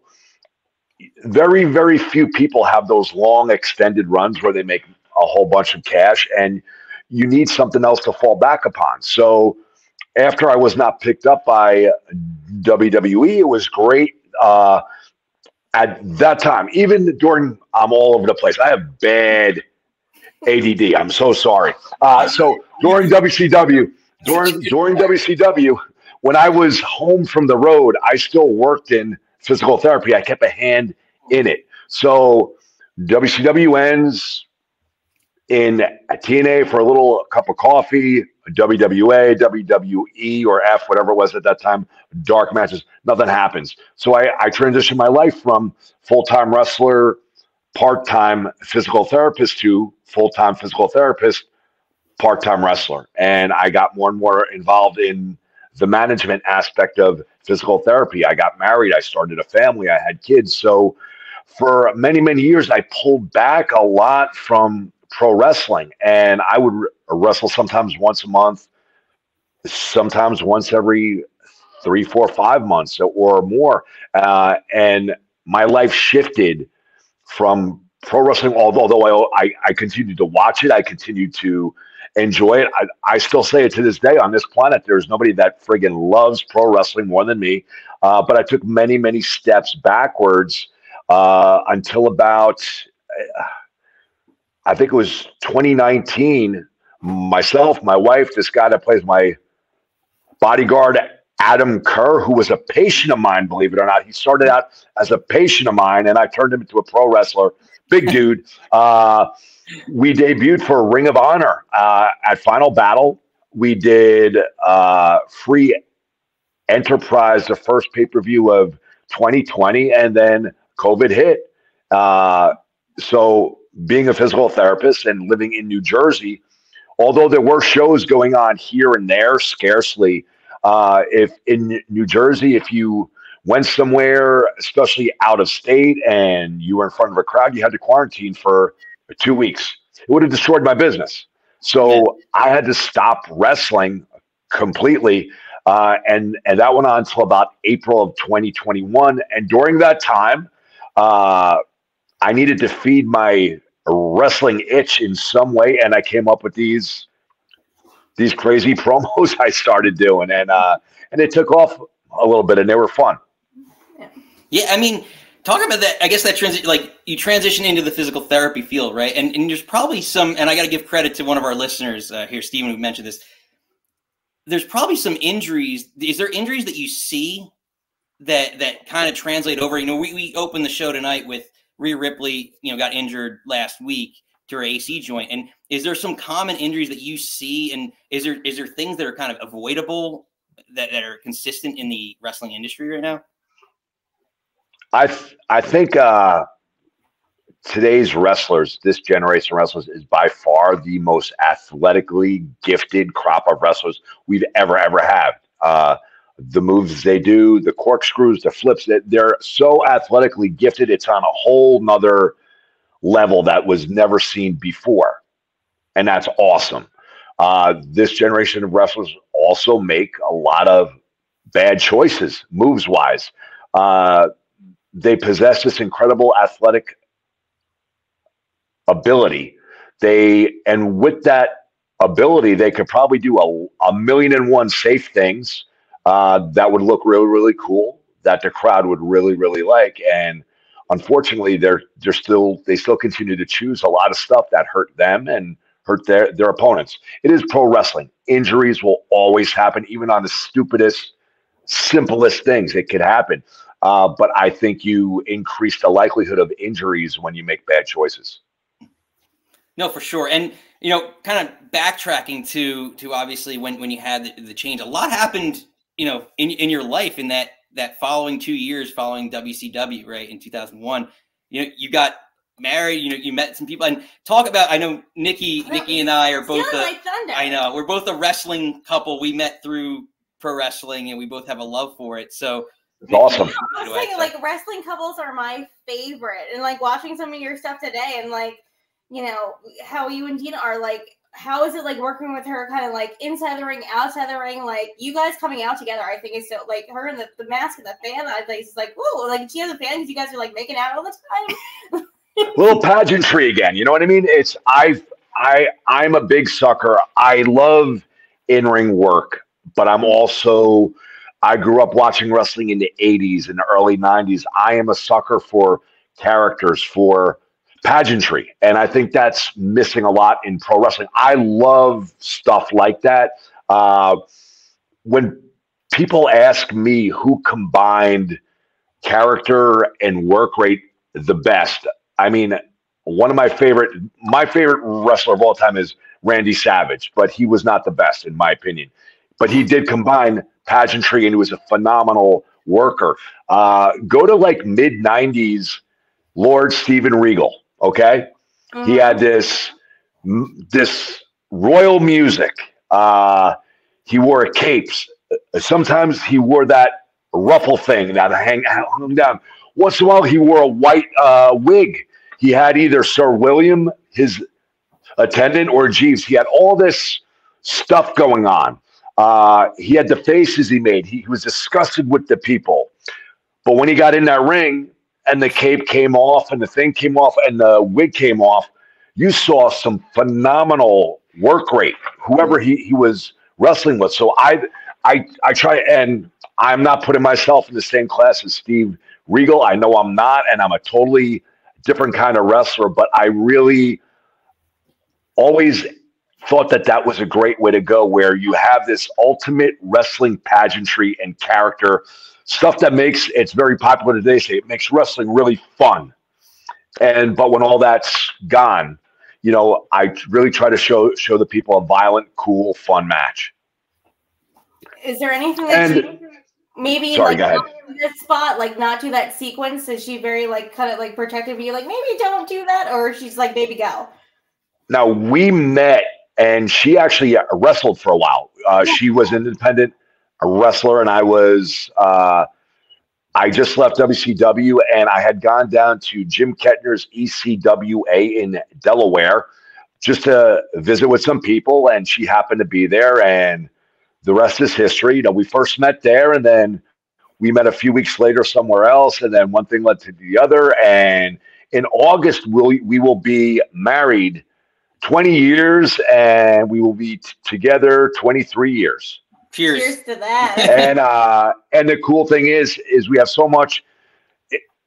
very, very few people have those long extended runs where they make a whole bunch of cash, and you need something else to fall back upon. So after I was not picked up by WWE, it was great. At that time, even during, I'm all over the place. I have bad ADD. I'm so sorry. So during WCW, during WCW, when I was home from the road, I still worked in physical therapy. I kept a hand in it. So WCW ends in TNA for a little cup of coffee, WWA, WWE, or F, whatever it was at that time, dark matches, nothing happens. So I transitioned my life from full-time wrestler, part-time physical therapist to full-time physical therapist, part-time wrestler. And I got more and more involved in the management aspect of physical therapy. I got married. I started a family. I had kids. So for many, many years, I pulled back a lot from pro wrestling, and I would wrestle sometimes once a month, sometimes once every 3, 4, 5 months or more. And my life shifted from pro wrestling, although I continued to watch it. I continued to enjoy it. I still say it to this day. On this planet, there's nobody that friggin' loves pro wrestling more than me. But I took many, many steps backwards until about, I think it was 2019. Myself, my wife, this guy that plays my bodyguard, Adam Kerr, who was a patient of mine, believe it or not. He started out as a patient of mine, and I turned him into a pro wrestler. Big dude. We debuted for Ring of Honor at Final Battle. We did Free Enterprise, the first pay-per-view of 2020, and then COVID hit. So being a physical therapist and living in New Jersey, although there were shows going on here and there, scarcely. If in New Jersey, if you went somewhere, especially out of state, and you were in front of a crowd, you had to quarantine for 2 weeks. It would have destroyed my business. So I had to stop wrestling completely. And that went on until about April of 2021. And during that time, I needed to feed my wrestling itch in some way. And I came up with these crazy promos I started doing. And it took off a little bit, and they were fun. Yeah, I mean, talking about that, I guess that transition, like you transition into the physical therapy field, right? And there's probably some, and I got to give credit to one of our listeners here, Steven, who mentioned this. There's probably some injuries. Is there injuries that you see that kind of translate over? You know, we opened the show tonight with Rhea Ripley, got injured last week to her AC joint. And is there some common injuries that you see? And is there things that are kind of avoidable that are consistent in the wrestling industry right now? I think today's wrestlers, this generation of wrestlers, is by far the most athletically gifted crop of wrestlers we've ever had. The moves they do, the corkscrews, the flips, they're so athletically gifted. It's on a whole nother level that was never seen before. And that's awesome. This generation of wrestlers also make a lot of bad choices, moves-wise. They possess this incredible athletic ability. And with that ability, they could probably do a million and one safe things that would look really, really cool, that the crowd would really, really like. And unfortunately, they still continue to choose a lot of stuff that hurt them and hurt their opponents. It is pro wrestling. Injuries will always happen, even on the stupidest, simplest things. It could happen. But I think you increase the likelihood of injuries when you make bad choices. No, for sure. And, kind of backtracking to obviously when you had the change, a lot happened, in your life in that following 2 years following WCW, right, in 2001. you got married, you met some people, and talk about, I know Nikki and I are both, I know, we're both a wrestling couple. We met through pro wrestling and we both have a love for it. So it's awesome. I was saying, like, wrestling couples are my favorite, and like watching some of your stuff today, and like, how you and Dina are, like, how is it like working with her, kind of like inside the ring, outside the ring, like you guys coming out together? I think is so, like, her and the mask and the fan, I think it's like, whoa, like she has a fan because you guys are like making out all the time. Little pageantry again, you know what I mean? I'm a big sucker. I love in-ring work, but I grew up watching wrestling in the 80s and the early 90s. I am a sucker for characters, for pageantry, and I think that's missing a lot in pro wrestling. I love stuff like that. When people ask me who combined character and work rate the best, I mean, my favorite wrestler of all time is Randy Savage, but he was not the best in my opinion. But he did combine pageantry, and he was a phenomenal worker. Go to like mid 90s, Lord Steven Regal. Okay. Mm-hmm. He had this royal music. He wore capes. Sometimes he wore that ruffle thing that hung down. Once in a while, he wore a white wig. He had either Sir William, his attendant, or Jeeves. He had all this stuff going on. He had the faces he made. He was disgusted with the people. But when he got in that ring and the cape came off and the thing came off and the wig came off, you saw some phenomenal work rate, whoever he was wrestling with. So I try, and I'm not putting myself in the same class as Steve Regal. I know I'm not, and I'm a totally different kind of wrestler, but I really always thought that was a great way to go, where you have this ultimate wrestling pageantry and character stuff that it's very popular today. Say it makes wrestling really fun. But when all that's gone, I really try to show the people a violent, cool, fun match. Is there anything that you maybe sorry, like in this spot, like not do that sequence? Is she very like kind of like protective of you, like maybe don't do that, or she's like, baby, go? Now we met, and she actually wrestled for a while. She was an independent wrestler, and I was. I just left WCW, and I had gone down to Jim Kettner's ECWA in Delaware just to visit with some people, and she happened to be there, and the rest is history. We first met there, and then we met a few weeks later somewhere else, and then one thing led to the other, and in August, we will be married 20 years, and we will be together 23 years. Cheers to that. And the cool thing is we have so much.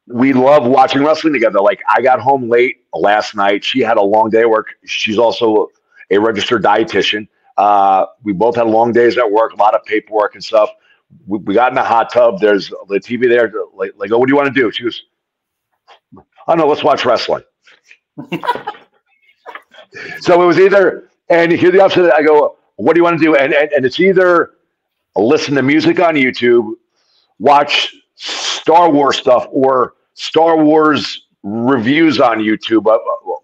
We love watching wrestling together. Like, I got home late last night. She had a long day at work. She's also a registered dietitian. We both had long days at work, a lot of paperwork and stuff. We got in the hot tub. There's the TV there. Like, oh, what do you want to do? She goes, oh no, let's watch wrestling. So it was either, and you hear the opposite. I go, what do you want to do? And it's either listen to music on YouTube, watch Star Wars stuff, or Star Wars reviews on YouTube.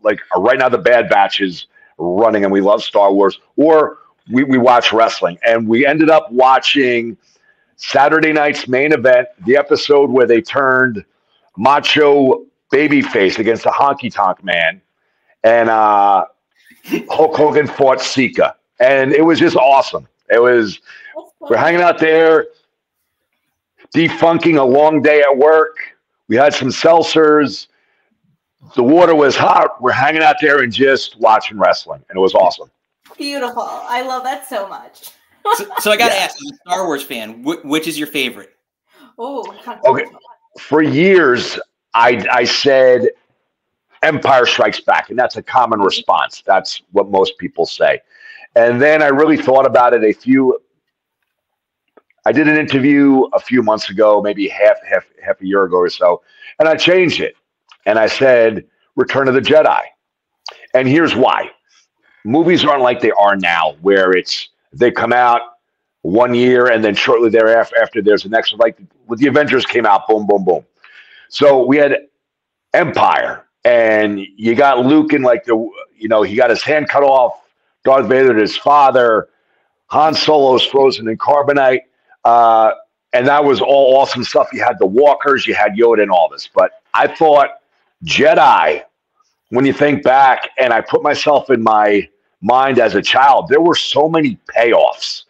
Like right now, the Bad Batch is running, and we love Star Wars. Or we watch wrestling, and we ended up watching Saturday night's main event, the episode where they turned Macho Babyface against the Honky Tonk Man, and Hulk Hogan fought Sika, and it was just awesome. We're hanging out there, defunking a long day at work. We had some seltzers. The water was hot. We're hanging out there and just watching wrestling, and it was awesome. Beautiful. I love that so much. So I got to ask, as a Star Wars fan, which is your favorite? Oh, okay. For years, I said Empire Strikes Back, and that's a common response. That's what most people say. And then I really thought about it. I did an interview a few months ago, maybe half a year ago or so, and I changed it. And I said Return of the Jedi. And here's why. Movies aren't like they are now, where they come out 1 year and then shortly thereafter there's the next one. Like when the Avengers came out, boom, boom, boom. So we had Empire, and you got Luke in like he got his hand cut off. Darth Vader to his father. Han Solo's frozen in carbonite. And that was all awesome stuff. You had the walkers, you had Yoda and all this. But I thought Jedi, when you think back, and I put myself in my mind as a child, there were so many payoffs.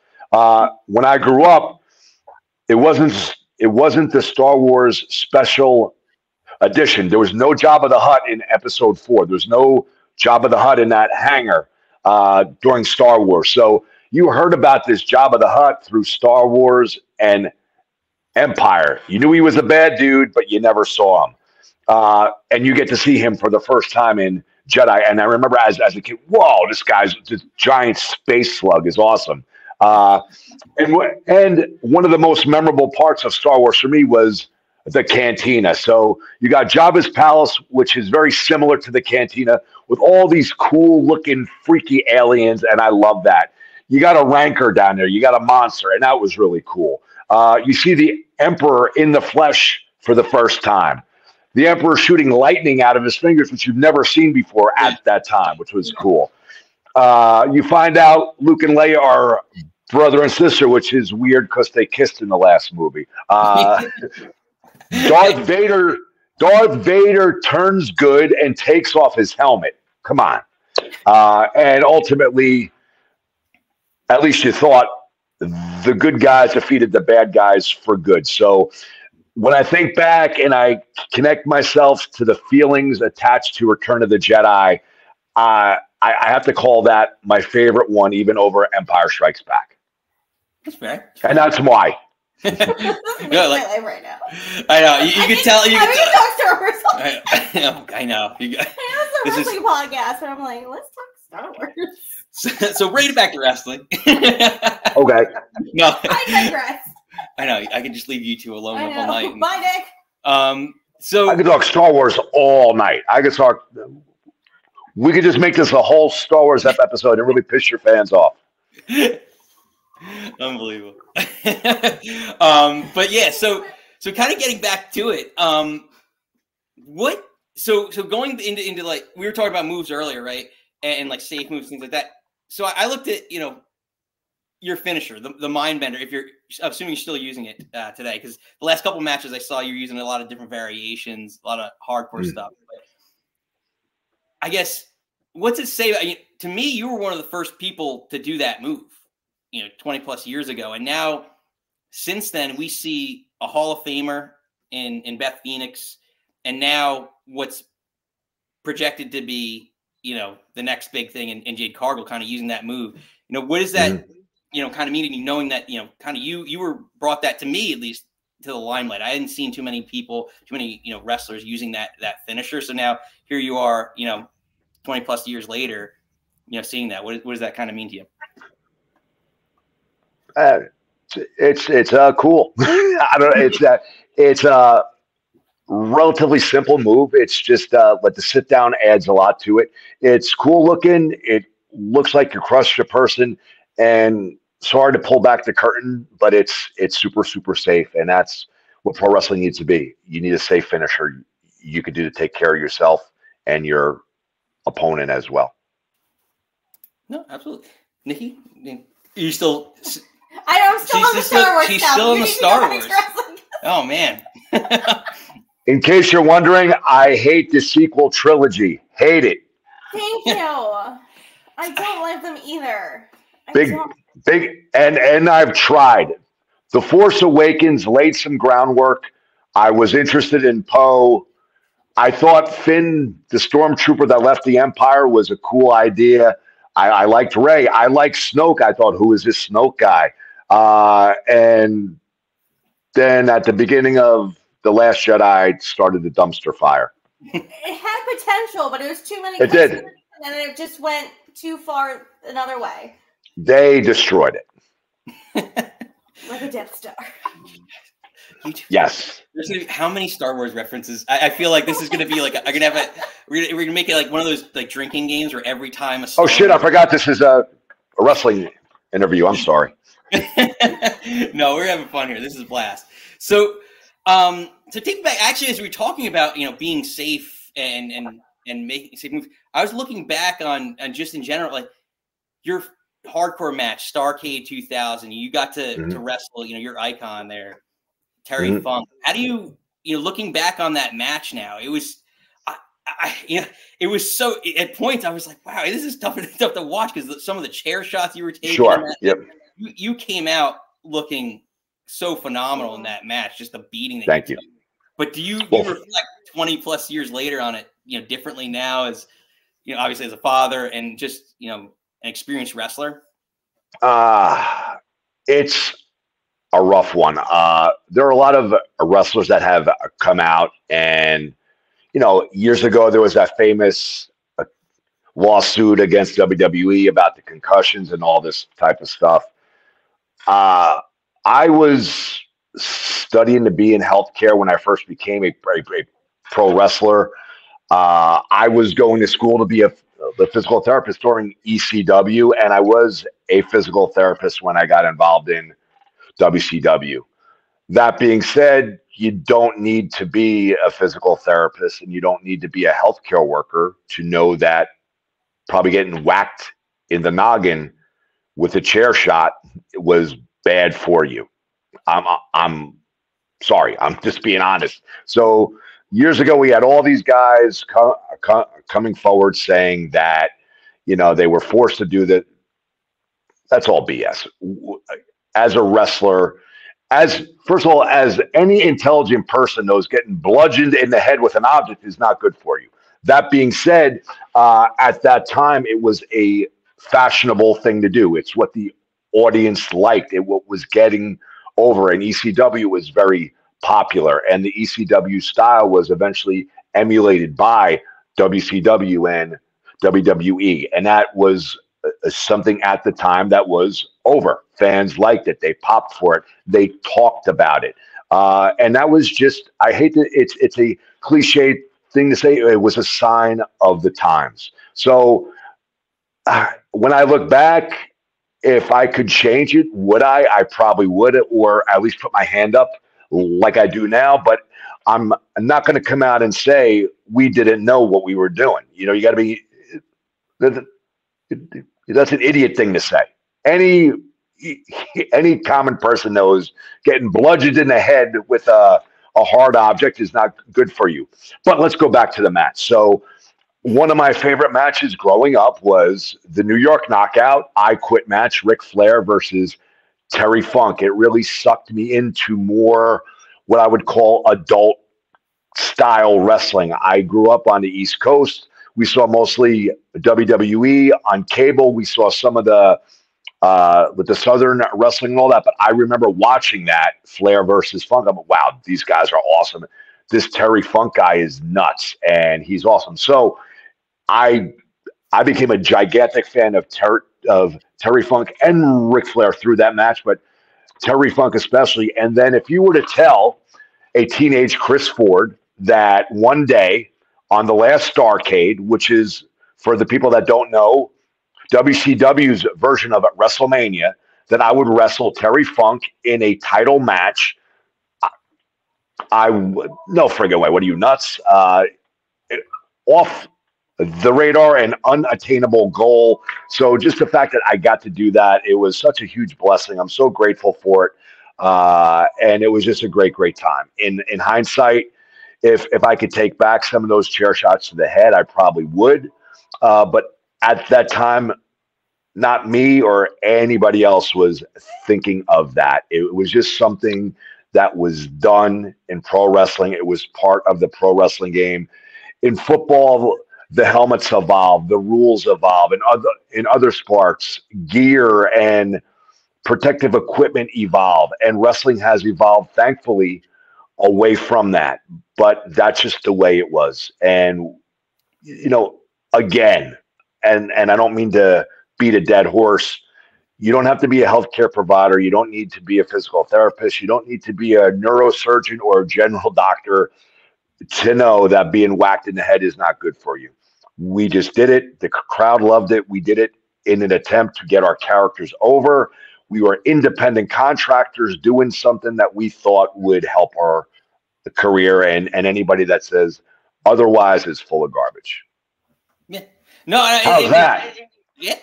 When I grew up, it wasn't the Star Wars special edition. There was no Jabba the Hutt in Episode 4. There was no Jabba the Hutt in that hangar during Star Wars. So you heard about this Jabba the Hutt through Star Wars and Empire. You knew he was a bad dude, but you never saw him. And you get to see him for the first time in Jedi. And I remember as a kid, whoa, this giant space slug is awesome. And one of the most memorable parts of Star Wars for me was the cantina. So you got Jabba's palace, which is very similar to the cantina with all these cool looking freaky aliens. And I love that. You got a rancor down there. You got a monster. And that was really cool. You see the Emperor in the flesh for the first time. The Emperor shooting lightning out of his fingers, which you've never seen before at that time, which was cool. You find out Luke and Leia are brother and sister, which is weird because they kissed in the last movie. Darth Vader turns good and takes off his helmet. Come on. And ultimately, at least you thought, the good guys defeated the bad guys for good. So when I think back and I connect myself to the feelings attached to Return of the Jedi, I have to call that my favorite one, even over Empire Strikes Back. That's fair. And that's why. No, like, right now. I know. You can tell. You can talk Star Wars. I know. It's a wrestling podcast, but I'm like, let's talk Star Wars. So bring it back to wrestling. Okay. No. I digress. I know. I can just leave you two alone all night. Bye, Nick. So I could talk Star Wars all night. We could just make this a whole Star Wars episode and really piss your fans off. Unbelievable. But yeah, so kind of getting back to it. So going into like we were talking about moves earlier, right? And like safe moves, things like that. So I looked at, your finisher, the mind bender, if you're assuming you're still using it today, because the last couple matches I saw you're using a lot of different variations, a lot of hardcore stuff. But I guess what's it say? To me, you were one of the first people to do that move, 20 plus years ago. And now since then we see a Hall of Famer in Beth Phoenix. And now what's projected to be, the next big thing in Jade Cargill kind of using that move. What does that, kind of meaning, knowing that, kind of you were brought that to me, at least to the limelight. I hadn't seen too many wrestlers using that finisher. So now here you are, 20 plus years later, seeing that. What does that kind of mean to you? It's cool. I don't know. It's a relatively simple move. It's just the sit down adds a lot to it. It's cool looking. It looks like you crushed a person, and it's hard to pull back the curtain, but it's super, super safe. And that's what pro wrestling needs to be. You need a safe finisher you can do to take care of yourself and your opponent as well. No, absolutely. Nikki, you still... I'm still on the Star Wars. She's still in the Star Wars. Oh, man. In case you're wondering, I hate the sequel trilogy. Hate it. Thank you. I don't like them either. Big, and I've tried. The Force Awakens laid some groundwork. I was interested in Poe. I thought Finn, the stormtrooper that left the Empire, was a cool idea. I liked Rey. I liked Snoke. I thought, who is this Snoke guy? And then at the beginning of The Last Jedi, started the dumpster fire. It had potential, but it was too many. It did. And then it just went too far another way. They destroyed it. Like a Death Star. Yes. How many Star Wars references? I feel like this is going to be like we're going to make it like one of those like drinking games where every time a Star shit! I forgot this is a wrestling interview. I'm sorry. No, we're having fun here. This is a blast. So, to take back, actually, as we were talking about, being safe and making sick moves. I was looking back on just in general, like your hardcore match, Starrcade 2000. You got to wrestle, your icon there, Terry Funk. How do you looking back on that match now? It was, it was so at points I was like, wow, this is tough to watch because some of the chair shots you were taking. Sure. Yep. You came out looking so phenomenal in that match. Just the beating. That Thank you. took. But do you reflect 20 plus years later on it, differently now as, obviously as a father and just, an experienced wrestler? It's a rough one. There are a lot of wrestlers that have come out and, years ago, there was that famous lawsuit against WWE about the concussions and all this type of stuff. I was studying to be in healthcare when I first became a pro wrestler. I was going to school to be the physical therapist during ECW, and I was a physical therapist when I got involved in WCW. That being said, you don't need to be a physical therapist and you don't need to be a healthcare worker to know that probably getting whacked in the noggin with a chair shot was bad for you. I'm sorry. I'm just being honest. So years ago, we had all these guys coming forward saying that, they were forced to do that. That's all BS. As a wrestler, first of all, as any intelligent person knows, getting bludgeoned in the head with an object is not good for you. That being said, at that time, it was a fashionable thing to do. It's what the audience liked. It was getting over, and ECW was very popular, and the ECW style was eventually emulated by WCW and WWE, and that was something at the time that was over. Fans liked it. They popped for it. They talked about it. And that was just, I hate that it's a cliche thing to say. It was a sign of the times. So when I look back, if I could change it, would I? I probably would, or at least put my hand up like I do now. But I'm not going to come out and say we didn't know what we were doing. You got to be, that's an idiot thing to say. Any common person knows getting bludgeoned in the head with a hard object is not good for you. But let's go back to the match. So one of my favorite matches growing up was the New York Knockout I Quit match, Ric Flair versus Terry Funk. It really sucked me into more what I would call adult style wrestling. I grew up on the East Coast. We saw mostly WWE on cable. We saw some of the with the Southern wrestling and all that. But I remember watching that Flair versus Funk. I'm like, wow, these guys are awesome. This Terry Funk guy is nuts, and he's awesome. So I became a gigantic fan of Terry Funk and Ric Flair through that match, but Terry Funk especially. And then if you were to tell a teenage Chris Ford that one day on the last Starrcade, which is, for the people that don't know, WCW's version of WrestleMania, that I would wrestle Terry Funk in a title match, no friggin' way. What are you, nuts? Off the radar and unattainable goal. So just the fact that I got to do that, it was such a huge blessing. I'm so grateful for it. And it was just a great, great time. In hindsight, if I could take back some of those chair shots to the head, I probably would. But at that time, not me or anybody else was thinking of that. It was just something that was done in pro wrestling. It was part of the pro wrestling game. In football, the helmets evolve, the rules evolve. In other sports, gear and protective equipment evolve, and wrestling has evolved, thankfully, away from that. But that's just the way it was. And, again, and I don't mean to beat a dead horse, you don't have to be a healthcare provider. You don't need to be a physical therapist. You don't need to be a neurosurgeon or a general doctor to know that being whacked in the head is not good for you. We just did it. The crowd loved it. We did it in an attempt to get our characters over. We were independent contractors doing something that we thought would help our career. And anybody that says Otherwise, it's full of garbage. Yeah. No, how's that? Yeah,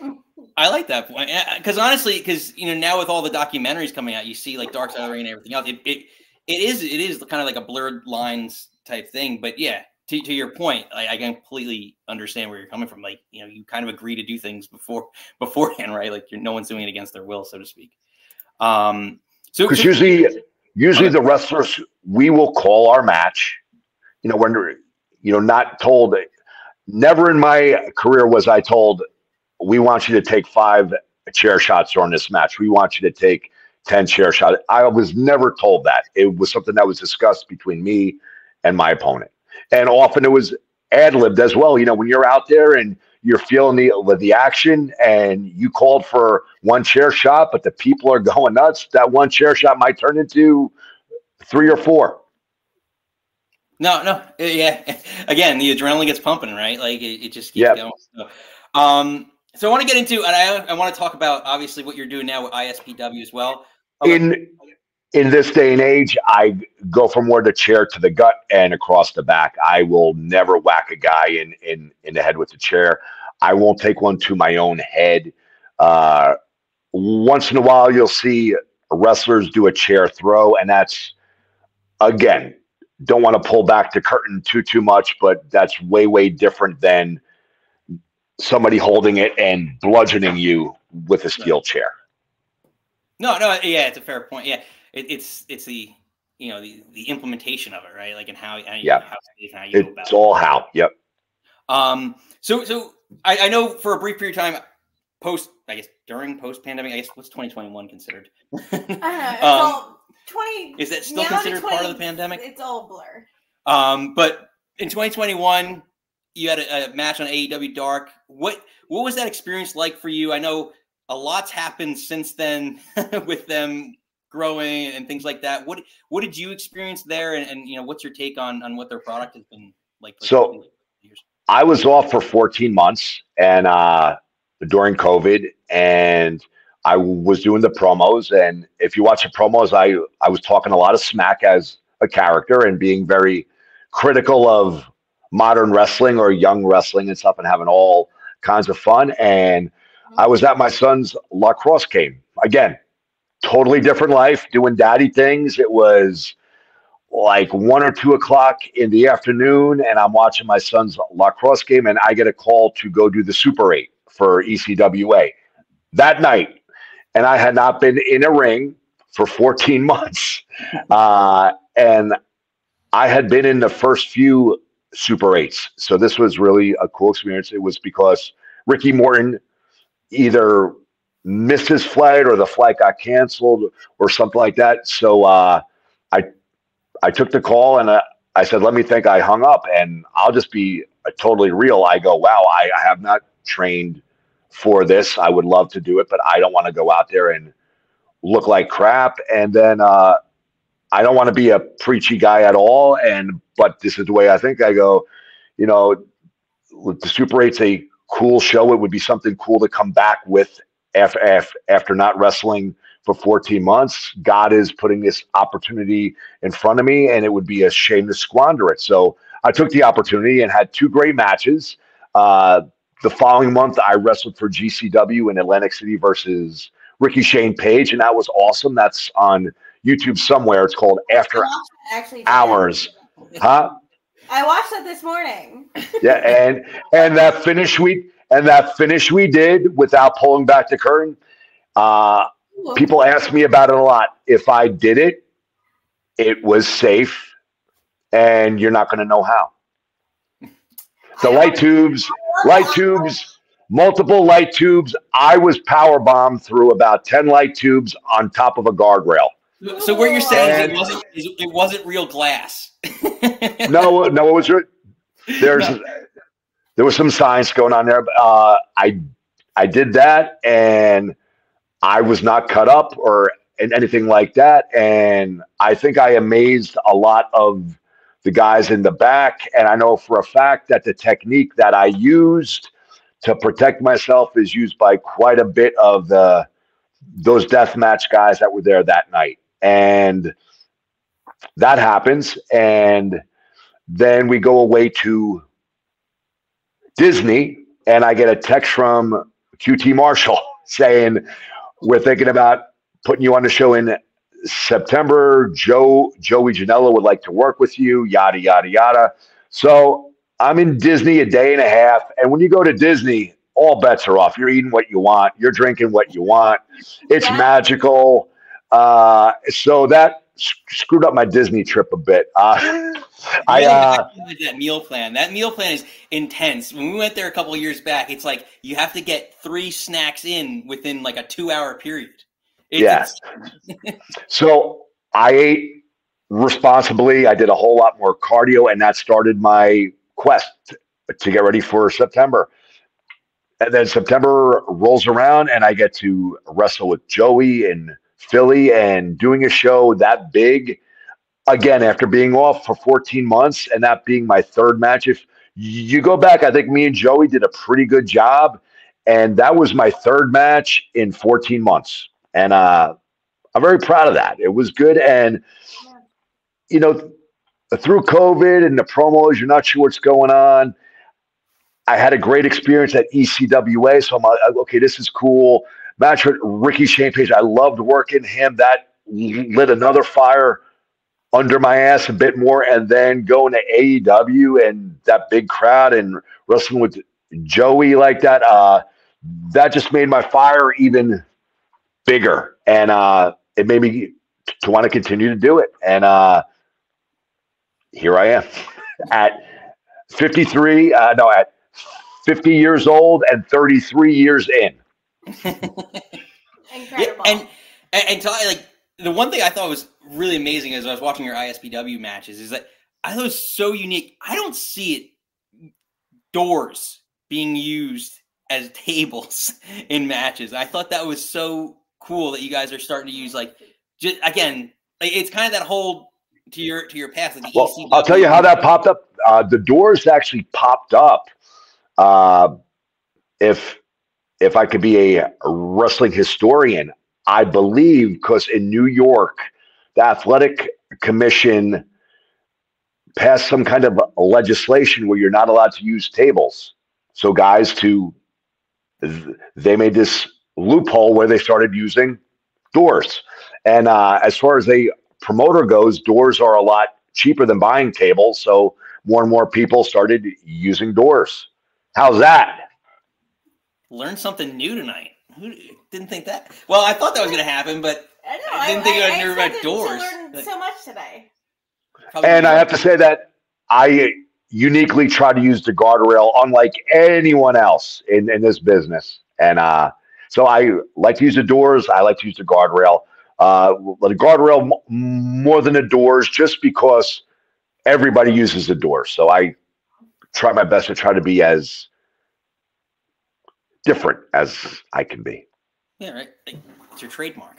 I like that point. Because honestly, because now with all the documentaries coming out, you see like Dark Side of the Ring and everything else. It is kind of like a blurred lines type thing. But yeah, to your point, I completely understand where you're coming from. Like you kind of agree to do things beforehand, right? Like no one's doing it against their will, so to speak. So because usually the wrestlers, we will call our match. When not told. Never in my career was I told, we want you to take 5 chair shots during this match. We want you to take 10 chair shots. I was never told that. It was something that was discussed between me and my opponent. And often it was ad-libbed as well. When you're out there and you're feeling the action and you called for 1 chair shot, but the people are going nuts, that 1 chair shot might turn into 3 or 4. No, yeah. Again, the adrenaline gets pumping, right? Like it just keeps going. So I want to get into, and I want to talk about obviously what you're doing now with ISPW as well. In this day and age, I go from where the chair to the gut and across the back. I will never whack a guy in the head with the chair. I won't take one to my own head. Once in a while, you'll see wrestlers do a chair throw, and that's, again, don't want to pull back the curtain too much, but that's way different than somebody holding it and bludgeoning you with a steel chair. No, yeah, it's a fair point. Yeah, it's the the implementation of it, right? Like, and how you go about it. It's all how. Yep. So I know for a brief period of time, during post-pandemic, I guess what's 2021 considered? I don't know. Is that still considered part of the pandemic? It's all blur. But in 2021, you had a match on AEW Dark. What was that experience like for you? I know a lot's happened since then with them growing and things like that. What did you experience there? And what's your take on what their product has been like? So I was off for 14 months and during COVID, and I was doing the promos, and if you watch the promos, I was talking a lot of smack as a character and being very critical of modern wrestling or young wrestling and stuff and having all kinds of fun. And I was at my son's lacrosse game. Again, totally different life, doing daddy things. It was like 1 or 2 o'clock in the afternoon, and I'm watching my son's lacrosse game, and I get a call to go do the Super 8 for ECWA that night. And I had not been in a ring for 14 months. And I had been in the first few Super 8s. So this was really a cool experience. It was because Ricky Morton either missed his flight or the flight got canceled or something like that. So I took the call and I said, let me think. I hung up, and I'll just be totally real. I go, wow, I have not trained for this. I would love to do it, but I don't want to go out there and look like crap. And then I don't want to be a preachy guy at all. But this is the way I think. I go, with the Super 8's a cool show. It would be something cool to come back with after not wrestling for 14 months. God is putting this opportunity in front of me, and it would be a shame to squander it. So I took the opportunity and had 2 great matches. The following month, I wrestled for GCW in Atlantic City versus Ricky Shane Page, and that was awesome. That's on YouTube somewhere. It's called After Hours. Huh? I watched that this morning. Yeah, and that finish we did without pulling back the curtain. People ask me about it a lot. If I did it, it was safe, and you're not going to know how. The light tubes, multiple light tubes. I was power bombed through about 10 light tubes on top of a guardrail. So what you're saying is it wasn't real glass. No, it was. There was some science going on there. But, I did that, and I was not cut up or anything like that. And I think I amazed a lot of the guys in the back. And I know for a fact that the technique that I used to protect myself is used by quite a bit of those deathmatch guys that were there that night. And that happens. And Then we go away to Disney, and I get a text from QT Marshall saying, we're thinking about putting you on the show in September. Joey Janela would like to work with you, yada, yada, yada. So I'm in Disney a day and a half. And when you go to Disney, all bets are off. You're eating what you want. You're drinking what you want. It's magical. So that screwed up my Disney trip a bit. That meal plan. That meal plan is intense. When we went there a couple of years back, it's like you have to get 3 snacks in within like a 2-hour period. Yes. So I ate responsibly. I did a whole lot more cardio, and that started my quest to get ready for September. And then September rolls around, and I get to wrestle with Joey in Philly and doing a show that big. Again, after being off for 14 months and that being my 3rd match, if you go back, I think me and Joey did a pretty good job. And that was my 3rd match in 14 months. And I'm very proud of that. It was good. And, you know, through COVID and the promos, you're not sure what's going on. I had a great experience at ECWA. So I'm like, okay, this is cool. Match with Ricky Shane Page. I loved working him. That lit another fire under my ass a bit more. And then going to AEW and that big crowd and wrestling with Joey like that, that just made my fire even bigger. And it made me to want to continue to do it. And here I am at 53, at 50 years old and 33 years in. Incredible. Yeah, and Ty, like, the one thing I thought was really amazing as I was watching your ISPW matches is that I thought it was so unique. I don't see it doors being used as tables in matches. I thought that was so cool that you guys are starting to use, like, just again, like, it's kind of that whole to your path. Like well, I'll tell you how that popped up. The doors actually popped up. If I could be a wrestling historian, I believe, because in New York, the Athletic Commission passed some kind of legislation where you're not allowed to use tables. So guys, they made this loophole where they started using doors. And as far as a promoter goes, doors are a lot cheaper than buying tables. So more and more people started using doors. How's that? Learned something new tonight. Who didn't think that? Well, I thought that was going to happen, but I know, I didn't think I knew about doors. I learned so much today. And I have to say that I uniquely try to use the guardrail unlike anyone else in this business. And so I like to use the doors. I like to use the guardrail. The guardrail more than the doors, just because everybody uses the doors. So I try my best to try to be as different as I can be. Yeah, right. It's your trademark.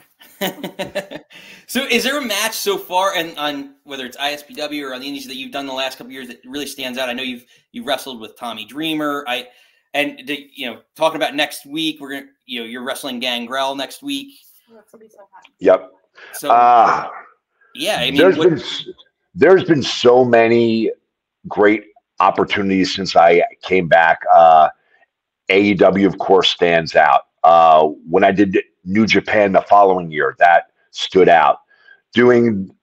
So is there a match so far, and on whether it's ISPW or on the indies, that you've done the last couple of years that really stands out? I know you've wrestled with Tommy Dreamer. Talking about next week, we're gonna you're wrestling Gangrel next week. That's gonna be so fun. Yep. So yeah, I mean, there's been so many great opportunities since I came back. AEW, of course, stands out. When I did New Japan the following year, that stood out. Doing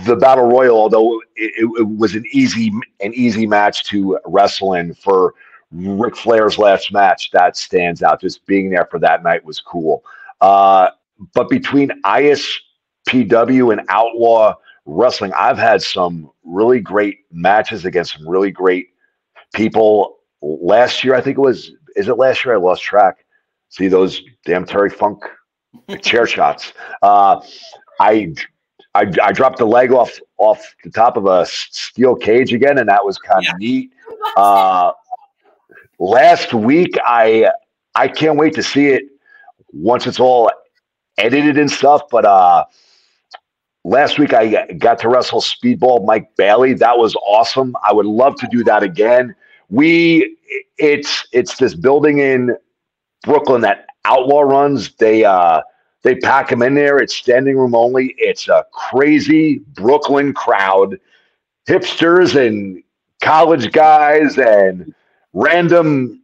the Battle Royal, although it was an easy match to wrestle in, for Ric Flair's last match, that stands out. Just being there for that night was cool. But between ISPW and Outlaw Wrestling, I've had some really great matches against some really great people. Last year, I think it was. Is it last year? I lost track. See those damn Terry Funk chair shots. I dropped the leg off the top of a steel cage again, and that was kind of neat. Last week, I can't wait to see it once it's all edited and stuff. But last week I got to wrestle Speedball Mike Bailey. That was awesome. I would love to do that again. It's this building in Brooklyn that Outlaw runs. They pack them in there. It's standing room only. It's a crazy Brooklyn crowd, hipsters and college guys and random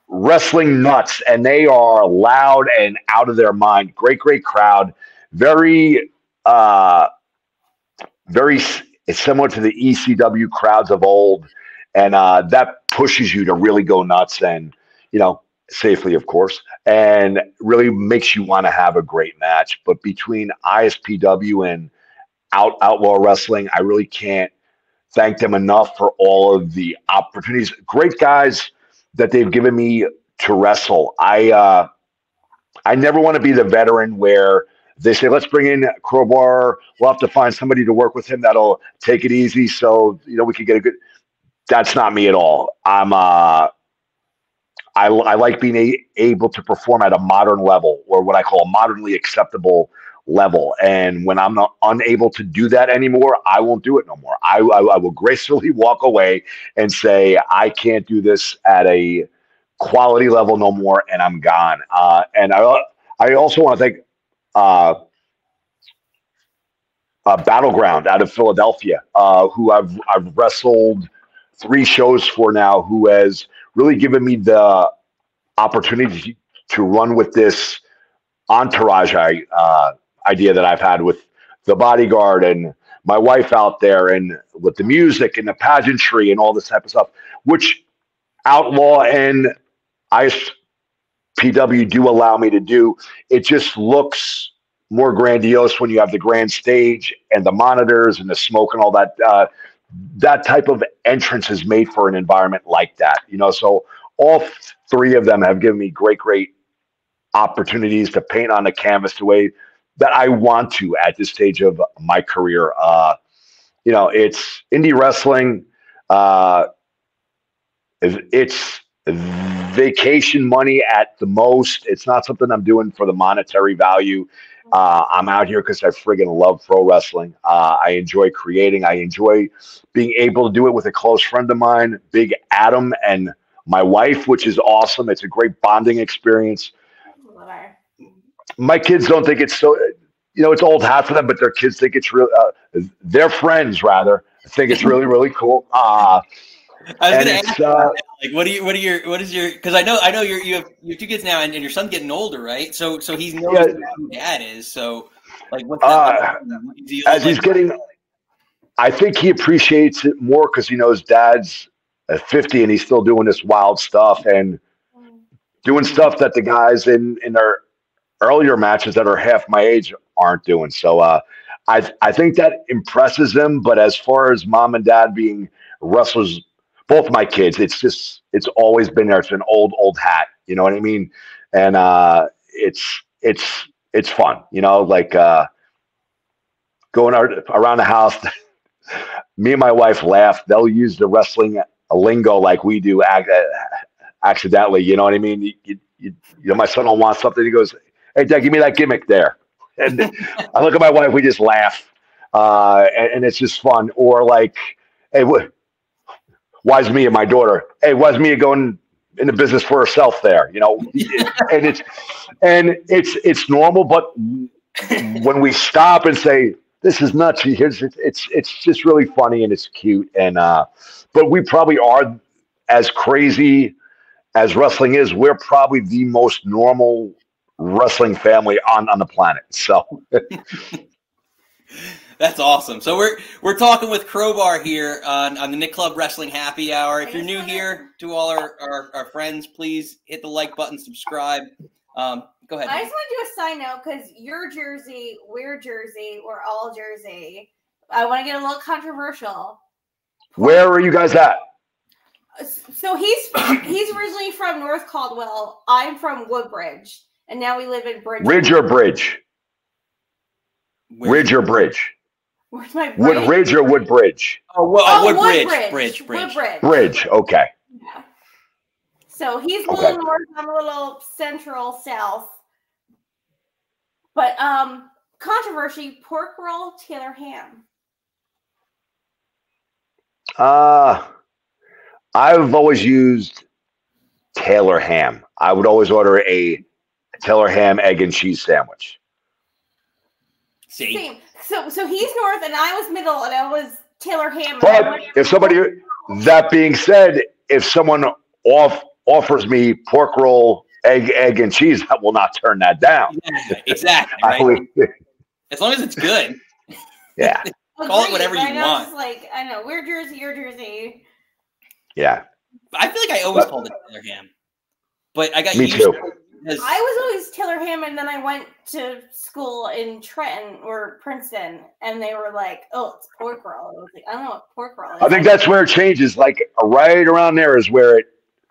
wrestling nuts, and they are loud and out of their mind. Great, great crowd. Very, very similar to the ECW crowds of old, and that pushes you to really go nuts, and safely, of course, and really makes you want to have a great match. But between ISPW and Outlaw Wrestling, I really can't thank them enough for all of the opportunities. Great guys that they've given me to wrestle. I never want to be the veteran where they say, let's bring in Crowbar. We'll have to find somebody to work with him that'll take it easy so we can get a good. That's not me at all. I like being able to perform at a modern level, or what I call a modernly acceptable level. And when I'm not unable to do that anymore, I won't do it no more. I will gracefully walk away and say, I can't do this at a quality level no more, and I'm gone. And I also want to thank Battleground out of Philadelphia, who I've wrestled 3 shows for now, who has really given me the opportunity to run with this entourage idea that I've had with the bodyguard and my wife out there, and with the music and the pageantry and all this type of stuff, which Outlaw and ISPW do allow me to do. It just looks more grandiose when you have the grand stage and the monitors and the smoke and all that. That type of entrance is made for an environment like that, so all 3 of them have given me great, great opportunities to paint on the canvas the way that I want to at this stage of my career. It's indie wrestling. It's vacation money at the most. It's not something I'm doing for the monetary value. I'm out here because I friggin' love pro wrestling. I enjoy creating. I enjoy being able to do it with a close friend of mine, Big Adam, and my wife, which is awesome. It's a great bonding experience. My kids don't think it's so, it's old hat for them, but their kids think it's real. Their friends, rather, think it's really, really cool. I was going to ask, like, what is your? Because I know you have 2 kids now, and your son's getting older, right? So he knows who dad is. So, like, what's that? As he's getting, I think he appreciates it more because he knows dad's at 50 and he's still doing this wild stuff and doing stuff that the guys in their earlier matches that are half my age aren't doing. So I think that impresses him. But as far as mom and dad being wrestlers, both my kids, it's always been there. It's an old hat, you know what I mean? And it's fun, like going around the house. Me and my wife laugh. They'll use the wrestling lingo like we do accidentally. You know what I mean? My son will want something. He goes, "Hey, Dad, give me that gimmick there." And I look at my wife. We just laugh, and it's just fun. Or like, "Hey, why's Mia, my daughter? Hey, why's Mia going into business for herself there?" And it's normal. But when we stop and say, "This is nuts," it's just really funny and it's cute. And but we probably are, as crazy as wrestling is, we're probably the most normal wrestling family on the planet. So that's awesome. So we're talking with Crowbar here on the Nick Club Wrestling Happy Hour. If you're new here, to all our friends, please hit the like button, subscribe. Go ahead. I just want to do a side note because you're Jersey, we're all Jersey. I want to get a little controversial. Where are you guys at? So he's originally from North Caldwell. I'm from Woodbridge, and now we live in Bridge. Ridge or Bridge? Ridge or Bridge? Where's my bridge? Woodridge or Woodbridge? Woodbridge. Bridge. Okay. Yeah. So he's a little north, I'm a little central south. But controversy, pork roll, Taylor ham. I've always used Taylor ham. I would always order a Taylor ham, egg, and cheese sandwich. Same. So he's north and I was middle and I was Taylor ham. But if somebody That being said, if someone offers me pork roll, egg, and cheese, I will not turn that down. Yeah, exactly. Right? As long as it's good. Yeah. Call it whatever you want. Like, I know, we're Jersey, you're Jersey. Yeah. I feel like I always called it Taylor ham. But I got me used too. to it. I was always Taylor ham, and then I went to school in Trenton or Princeton, and they were like, "Oh, it's pork roll." I was like, "I don't know what pork roll is." I think that's where it changes. Like right around there is where it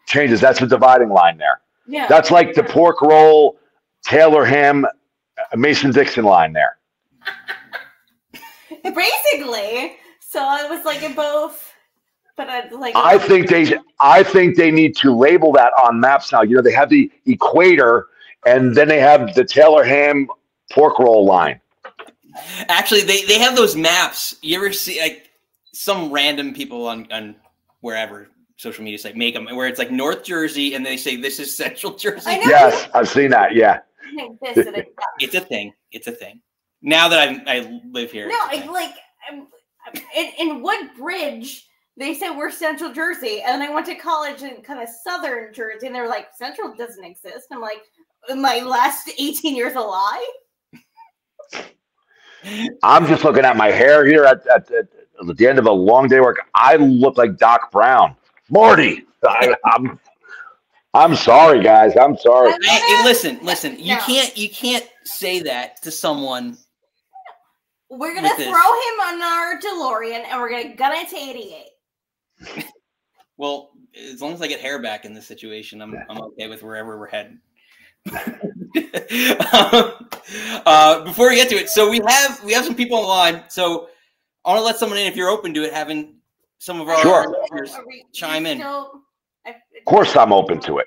changes. That's the dividing line there. Yeah, that's like the pork roll, Taylor ham, Mason-Dixon line there. Basically, so I was like in both. But I think they need to label that on maps now. You know, they have the equator, and then they have the Taylor ham pork roll line. Actually, they have those maps. You ever see like some random people on wherever social media site make them where it's like North Jersey, and they say this is Central Jersey. Yes, I've seen that. Yeah, it's a thing. It's a thing. Now that I live here. No, in Woodbridge. They said we're Central Jersey, and then I went to college in kind of Southern Jersey, and they were like, Central doesn't exist. I'm like, my last 18 years a lie? I'm just looking at my hair here at the end of a long day work. I look like Doc Brown. Morty, I'm sorry, guys. I'm sorry. Hey, listen. You can't say that to someone. We're gonna throw him on our DeLorean, and we're gonna gun it to 88. Well, as long as I get hair back in this situation, I'm okay with wherever we're heading. Before we get to it, so we have some people online. So I want to let someone in if you're open to it, having some of our listeners chime in. Of course, I'm open to it.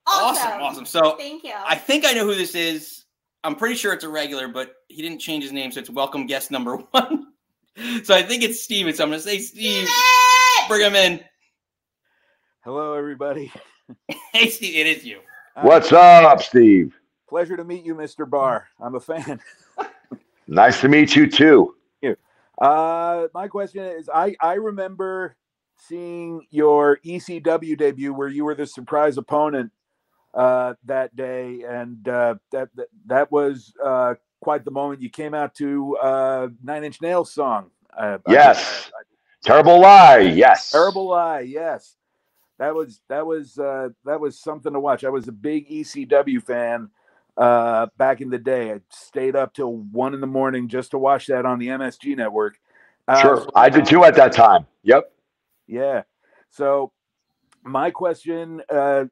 Awesome. So thank you. I think I know who this is. I'm pretty sure it's a regular, but he didn't change his name, so it's welcome guest number 1. So I think it's Steven. So I'm going to say Steve. Bring him in. Hello, everybody. Hey, Steve, it is you. What's up, Steve? Pleasure to meet you, Mr. Barr. I'm a fan. Nice to meet you, too. Thank you. My question is, I remember seeing your ECW debut where you were the surprise opponent that day, and that was quite the moment. You came out to Nine Inch Nails song. Yes. Terrible Lie. Yes. Terrible Lie. Yes. That was something to watch. I was a big ECW fan back in the day. I stayed up till 1 a.m. just to watch that on the MSG network. Sure. So I did too at that time. Yep. Yeah. So my question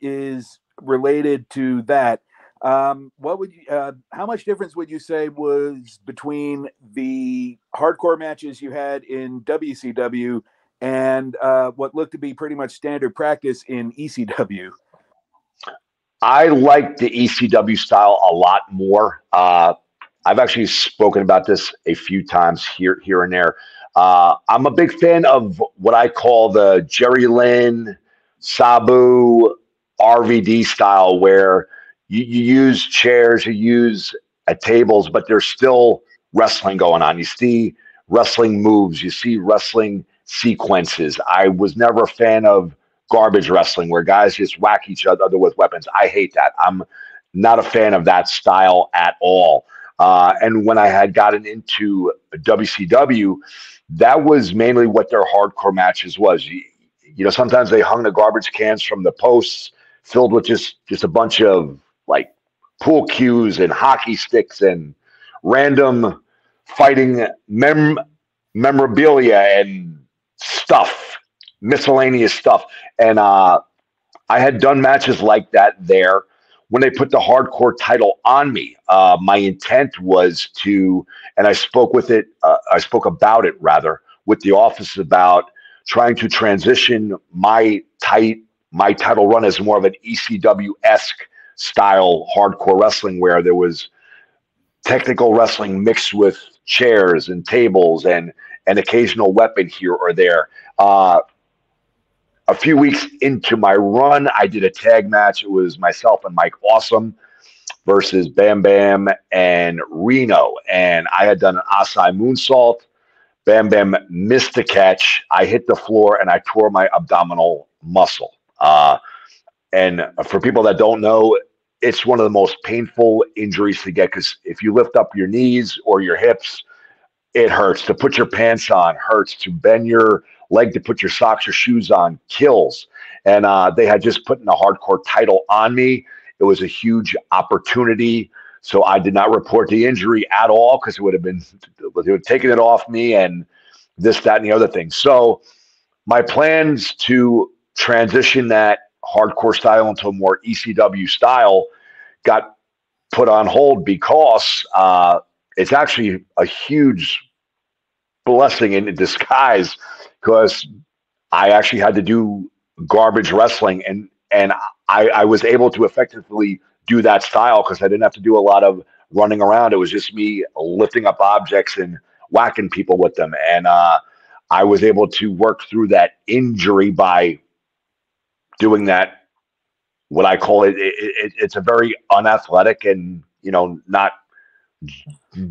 is related to that. What would you? How much difference would you say was between the hardcore matches you had in WCW and what looked to be pretty much standard practice in ECW? I like the ECW style a lot more. I've actually spoken about this a few times here and there. I'm a big fan of what I call the Jerry Lynn, Sabu, RVD style, where you use chairs, you use tables, but there's still wrestling going on. You see wrestling moves, you see wrestling sequences. I was never a fan of garbage wrestling where guys just whack each other with weapons. I hate that. I'm not a fan of that style at all. And when I had gotten into WCW, that was mainly what their hardcore matches was. You know, sometimes they hung the garbage cans from the posts filled with just a bunch of like pool cues and hockey sticks and random fighting memorabilia and stuff, miscellaneous stuff. And I had done matches like that there. When they put the hardcore title on me, my intent was to, and I spoke about it rather with the office about trying to transition my title run as more of an ECW-esque style hardcore wrestling where there was technical wrestling mixed with chairs and tables and an occasional weapon here or there. A few weeks into my run, I did a tag match. It was myself and Mike Awesome versus Bam Bam and Reno. And I had done an Asai moonsault. Bam Bam missed the catch. I hit the floor and I tore my abdominal muscle. And for people that don't know, it's one of the most painful injuries to get, because if you lift up your knees or your hips, it hurts. To put your pants on hurts. To bend your leg to put your socks or shoes on kills. And they had just put in a hardcore title on me. It was a huge opportunity. So I did not report the injury at all, because it would have taken it off me and this, that, and the other thing. So my plans to transition that hardcore style into a more ECW style got put on hold, because it's actually a huge blessing in disguise, because I actually had to do garbage wrestling, and I was able to effectively do that style because I didn't have to do a lot of running around. It was just me lifting up objects and whacking people with them. And I was able to work through that injury by doing that, what I call it's a very unathletic and, not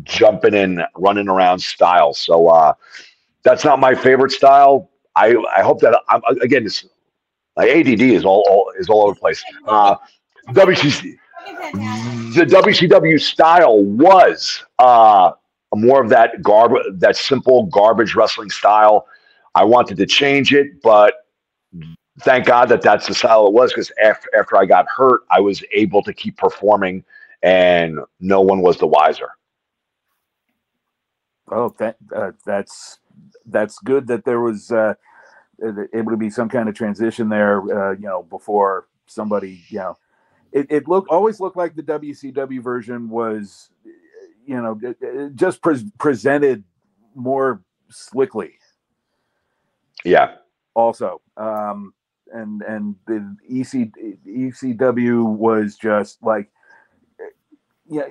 jumping and running around style. So that's not my favorite style. I hope that again, it's like ADD is all over the place. The WCW style was more of that simple garbage wrestling style. I wanted to change it, but thank God that's the style it was, because after I got hurt, I was able to keep performing, and no one was the wiser. Oh, that's good that there was able to be some kind of transition there, before somebody, it always looked like the WCW version was, just presented more slickly. Yeah. Also, and the ECW was just like,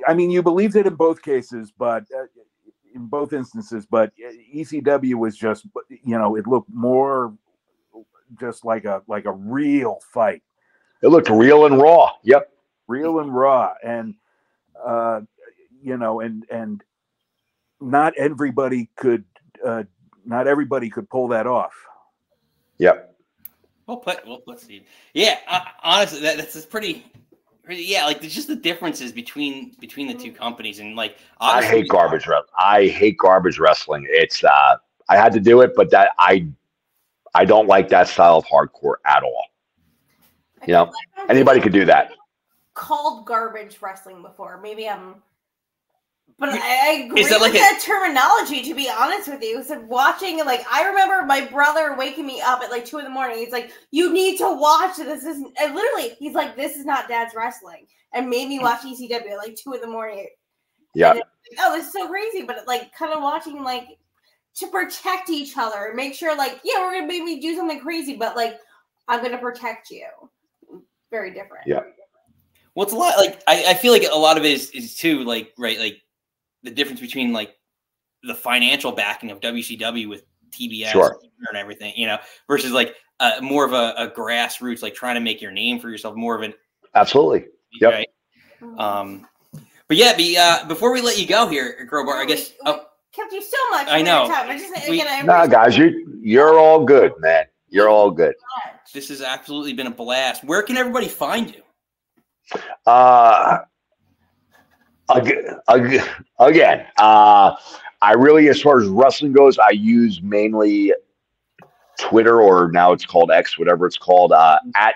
I mean, you believed it in both cases, but in both instances, but ECW was just, it looked more just like a real fight. It looked real and raw. Yep. Real and raw. And, and not everybody could pull that off. Yep. Well put, Steve. Yeah, honestly, that's pretty. Yeah, like there's just the differences between the two companies, and like I hate garbage wrestling. I hate garbage wrestling. It's I had to do it, but that I don't like that style of hardcore at all. Anybody could do that. Called garbage wrestling before. Maybe but I agree with like that terminology, to be honest with you. So watching, like, I remember my brother waking me up at like 2 a.m. He's like, "You need to watch this." And literally, he's like, "This is not Dad's wrestling," and made me watch ECW at like 2 a.m. Yeah. Like, oh, this is so crazy. But like, kind of watching like to protect each other and make sure, like, yeah, we're gonna make me do something crazy, but like, I'm gonna protect you. Very different. Yeah. Well, it's a lot. Like, I feel like a lot of it is too, like, right, like the difference between like the financial backing of WCW with TBS and everything, versus like more of a grassroots, like trying to make your name for yourself, more of an absolutely. Yep. Right? But yeah, before we let you go here, Crowbar, I guess kept you so much. I know. Guys, you're all good, man. You're all good. This has absolutely been a blast. Where can everybody find you? Again, I really, as far as wrestling goes, I use mainly Twitter, or now it's called X, whatever it's called, at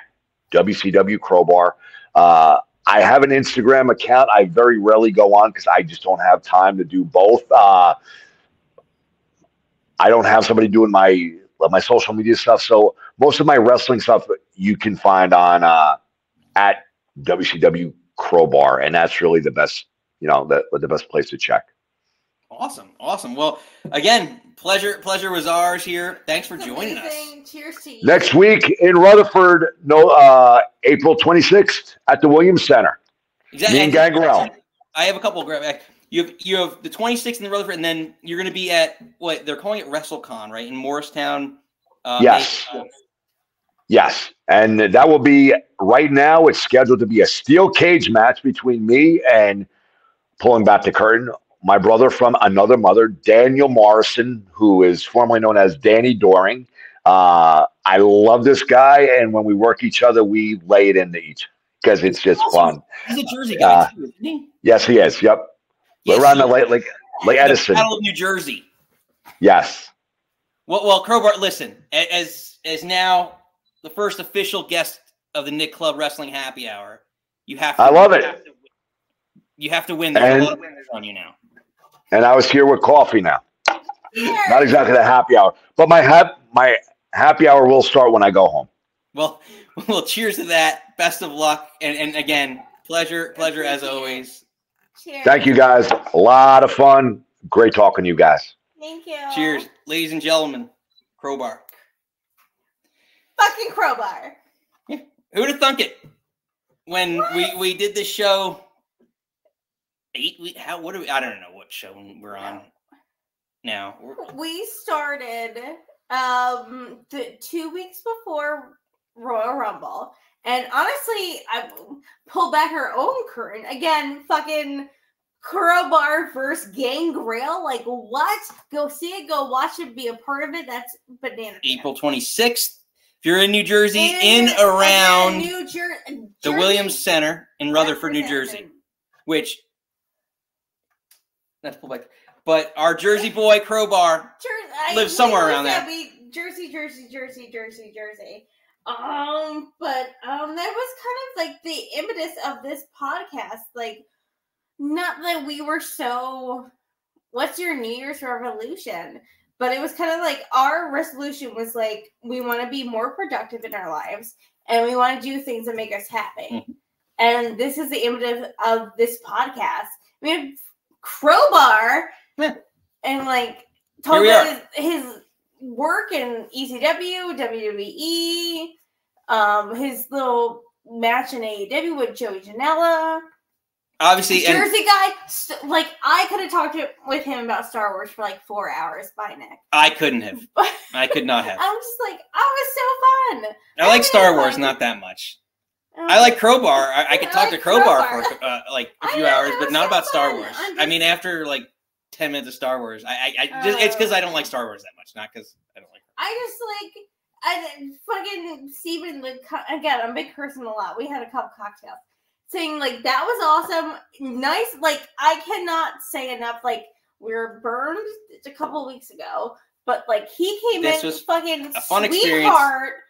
WCW Crowbar. I have an Instagram account. I very rarely go on because I just don't have time to do both. I don't have somebody doing my social media stuff. So most of my wrestling stuff you can find on at WCW Crowbar, and that's really the best, the best place to check. Awesome. Well, again, pleasure was ours here. Thanks for joining us. Cheers to you. Next week in Rutherford, April 26th at the Williams Center. Exactly. Me and Gangrel. I have a couple of you have the 26th in the Rutherford, and then you're going to be at what they're calling it WrestleCon, right, in Morristown. Yes. Yes, and that will be, right now it's scheduled to be a steel cage match between me and, pulling back the curtain, my brother from another mother, Daniel Morrison, who is formerly known as Danny Doring. I love this guy, and when we work each other, we lay it into each because it's just fun. He's a Jersey guy too, isn't he? Yes, he is. Yep. Yes, We're around the Lake Edison. Battle of New Jersey. Yes. Well, Crowbar, listen, as now the first official guest of the Nick Club Wrestling Happy Hour, you have to. I love it. You have to win. There's a lot of winners on you now. And I was here with coffee now. Cheers. Not exactly the happy hour, but my happy hour will start when I go home. Well, cheers to that. Best of luck, and again, pleasure as always. Cheers. Thank you guys. A lot of fun. Great talking to you guys. Thank you. Cheers, ladies and gentlemen. Crowbar. Fucking Crowbar. Who'd have thunk it? When we did this show 8 weeks, what do we, I don't know what show we're on now. We started 2 weeks before Royal Rumble. And honestly, I pulled back our own curtain. Again, fucking Crowbar versus Gangrel. Like, what? Go see it. Go watch it. Be a part of it. That's banana. April 26th. If you're in New Jersey, around the Williams Center in Rutherford, New Jersey, which, let's pull back. But our Jersey boy, Crowbar, lives somewhere around there. Jersey. But that was kind of like the impetus of this podcast. Like, not that we were so, what's your New Year's resolution? But it was kind of like our resolution was like, we want to be more productive in our lives and we want to do things that make us happy. Mm-hmm. And this is the impetus of this podcast. I mean, Crowbar and like talk about his work in ECW, WWE, his little match in AEW with Joey Janela. Obviously, Jersey guy, like I could have talked with him about Star Wars for like 4 hours by Nick. I couldn't have. I could not have. I was just like, oh, it was so fun. I like Star Wars, not that much. I like Crowbar. I could talk to Crowbar for like a few hours, but not about Star Wars. I mean, after like 10 minutes of Star Wars, it's because I don't like Star Wars that much, not because I don't like. Fucking Steven. Again, I'm big cursing a lot. We had a couple cocktails. Saying like that was awesome, nice. Like I cannot say enough. Like we were burned a couple weeks ago, but like he came in fucking a fun sweetheart,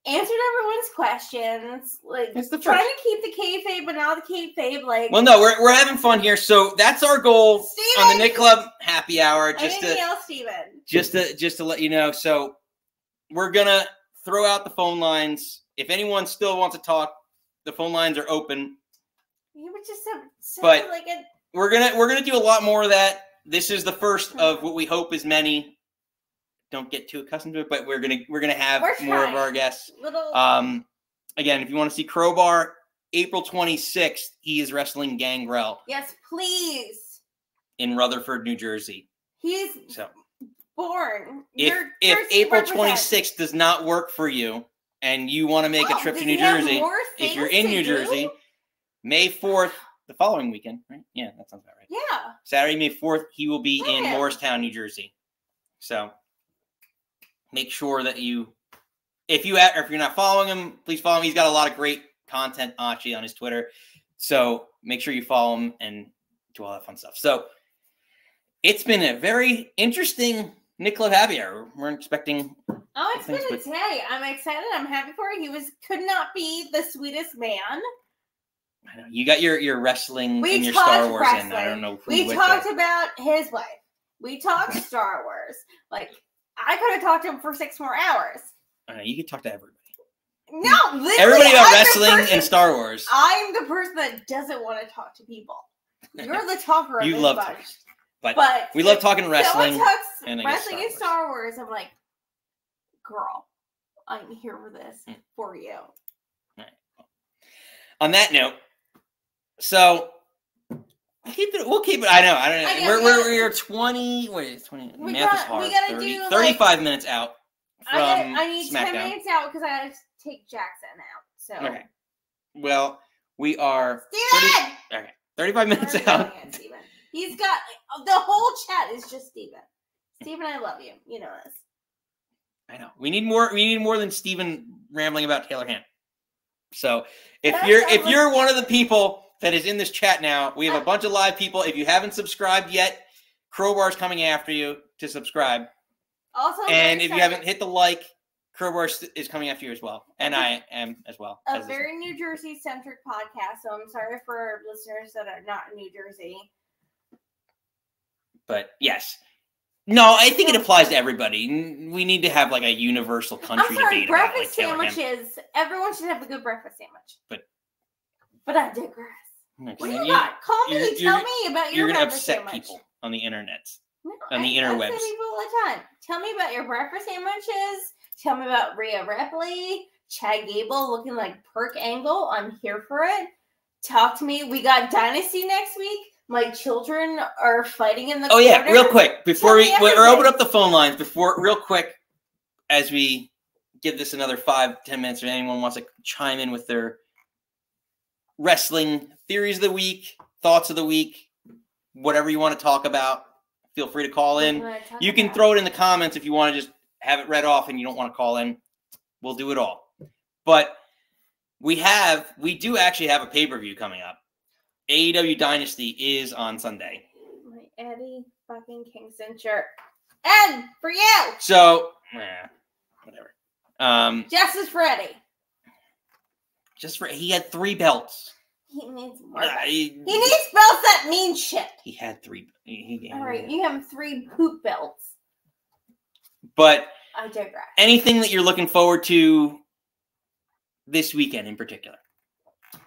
answered everyone's questions. Like trying to keep the kayfabe, but not the kayfabe. Like, well, no, we're having fun here. So that's our goal on the Nick Club Happy Hour. Just to let you know. So we're gonna throw out the phone lines. If anyone still wants to talk, the phone lines are open. You were just but like we're gonna do a lot more of that. This is the first of what we hope is many. Don't get too accustomed to it, but we're gonna have more of our guests. Again, if you want to see Crowbar, April 26th, he is wrestling Gangrel. Yes, please. In Rutherford, New Jersey. He's born. If April 26th does not work for you, and you want to make a trip to New Jersey, if you're in New Jersey, May 4th, the following weekend, right? Yeah, that sounds about right. Yeah. Saturday, May 4th, he will be in Morristown, New Jersey. So make sure that if you're not following him, please follow him. He's got a lot of great content on his Twitter. So make sure you follow him and do all that fun stuff. So it's been a very interesting Nick Club Happy Hour. We're expecting. Oh, it's been a day. I'm excited. I'm happy for it. He could not be the sweetest man. I know. You got your wrestling and your Star Wars in. I don't know. We talked about his wife. We talked Star Wars. Like, I could have talked to him for 6 more hours. I know. You could talk to everybody. No, literally. Everybody about wrestling and Star Wars. I'm the person that doesn't want to talk to people. You're the talker of this bunch. But we love talking wrestling. Wrestling and Star Wars. I'm like, girl, I'm here for this for you. All right. On that note, so we'll keep it. I know. We're 20. Wait, 20. Math is hard. 35 minutes out. I need SmackDown. 10 minutes out because I have to take Jackson out. So okay. Well, we are 35 minutes out. He's got the whole chat is just Steven. Steven, I love you. You know this. I know. We need more than Steven rambling about Taylor Hand. So if you're one of the people that is in this chat now, we have a bunch of live people. If you haven't subscribed yet, Crowbar's coming after you to subscribe. Also, and if you haven't hit the like, Crowbar is coming after you as well. And I am as well. A very New Jersey centric podcast. So I'm sorry for listeners that are not in New Jersey. But yes. No, I think it applies to everybody. We need to have like a universal country debate about like sandwiches. Everyone should have a good breakfast sandwich. But I digress. Okay. What do you got? Call me. Tell me about your breakfast sandwich. You're going to upset people on the internet. On the interwebs. I say people all the time. Tell me about your breakfast sandwiches. Tell me about Rhea Ripley, Chad Gable looking like Perk Angle. I'm here for it. Talk to me. We got Dynasty next week. My children are fighting in the corner. Yeah, real quick. Before we open up the phone lines, real quick, as we give this another 5-10 minutes, if anyone wants to chime in with their wrestling theories of the week, thoughts of the week, whatever you want to talk about, feel free to call in. You can throw it in the comments if you want to just have it read off and you don't want to call in. We'll do it all. But we do actually have a pay-per-view coming up. AEW Dynasty is on Sunday. My Eddie fucking Kingston shirt. And for you. So, whatever. Justice for Eddie. He had 3 belts. He needs more. He needs belts that mean shit. He had 3. All right, you have 3 poop belts. But I digress. Anything that you're looking forward to this weekend in particular?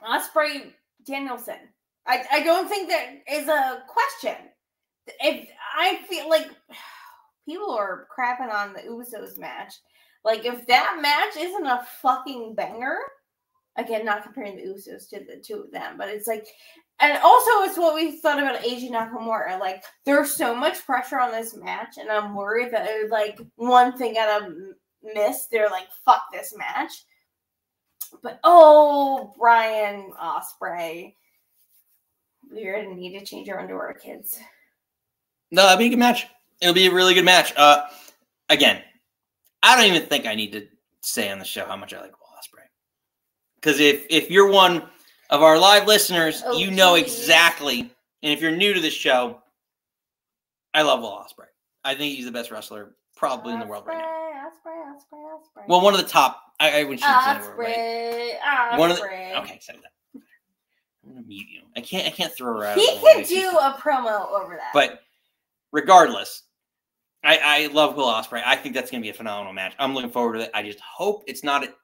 Ospreay Danielson. I don't think there is a question. If I feel like people are crapping on the Usos match, like if that match isn't a fucking banger, again, not comparing the Usos to the two of them, but it's like, and also it's what we thought about AJ Nakamura. Like there's so much pressure on this match, and I'm worried that like one thing gotta miss. They're like, fuck this match. But Brian Ospreay. We're going to need to change our underwear, kids. No, that'd be a good match. It'll be a really good match. Again, I don't even think I need to say on the show how much I like Will Ospreay. Because if you're one of our live listeners, you know exactly. And if you're new to this show, I love Will Ospreay. I think he's the best wrestler probably in the world right now. Ospreay. Well, one of the top. I wouldn't choose anywhere, right? One of the. Okay, settle that. I'm gonna mute you. I can't throw her out. He can do a promo over that. But regardless, I love Will Ospreay. I think that's gonna be a phenomenal match. I'm looking forward to it. I just hope it's not at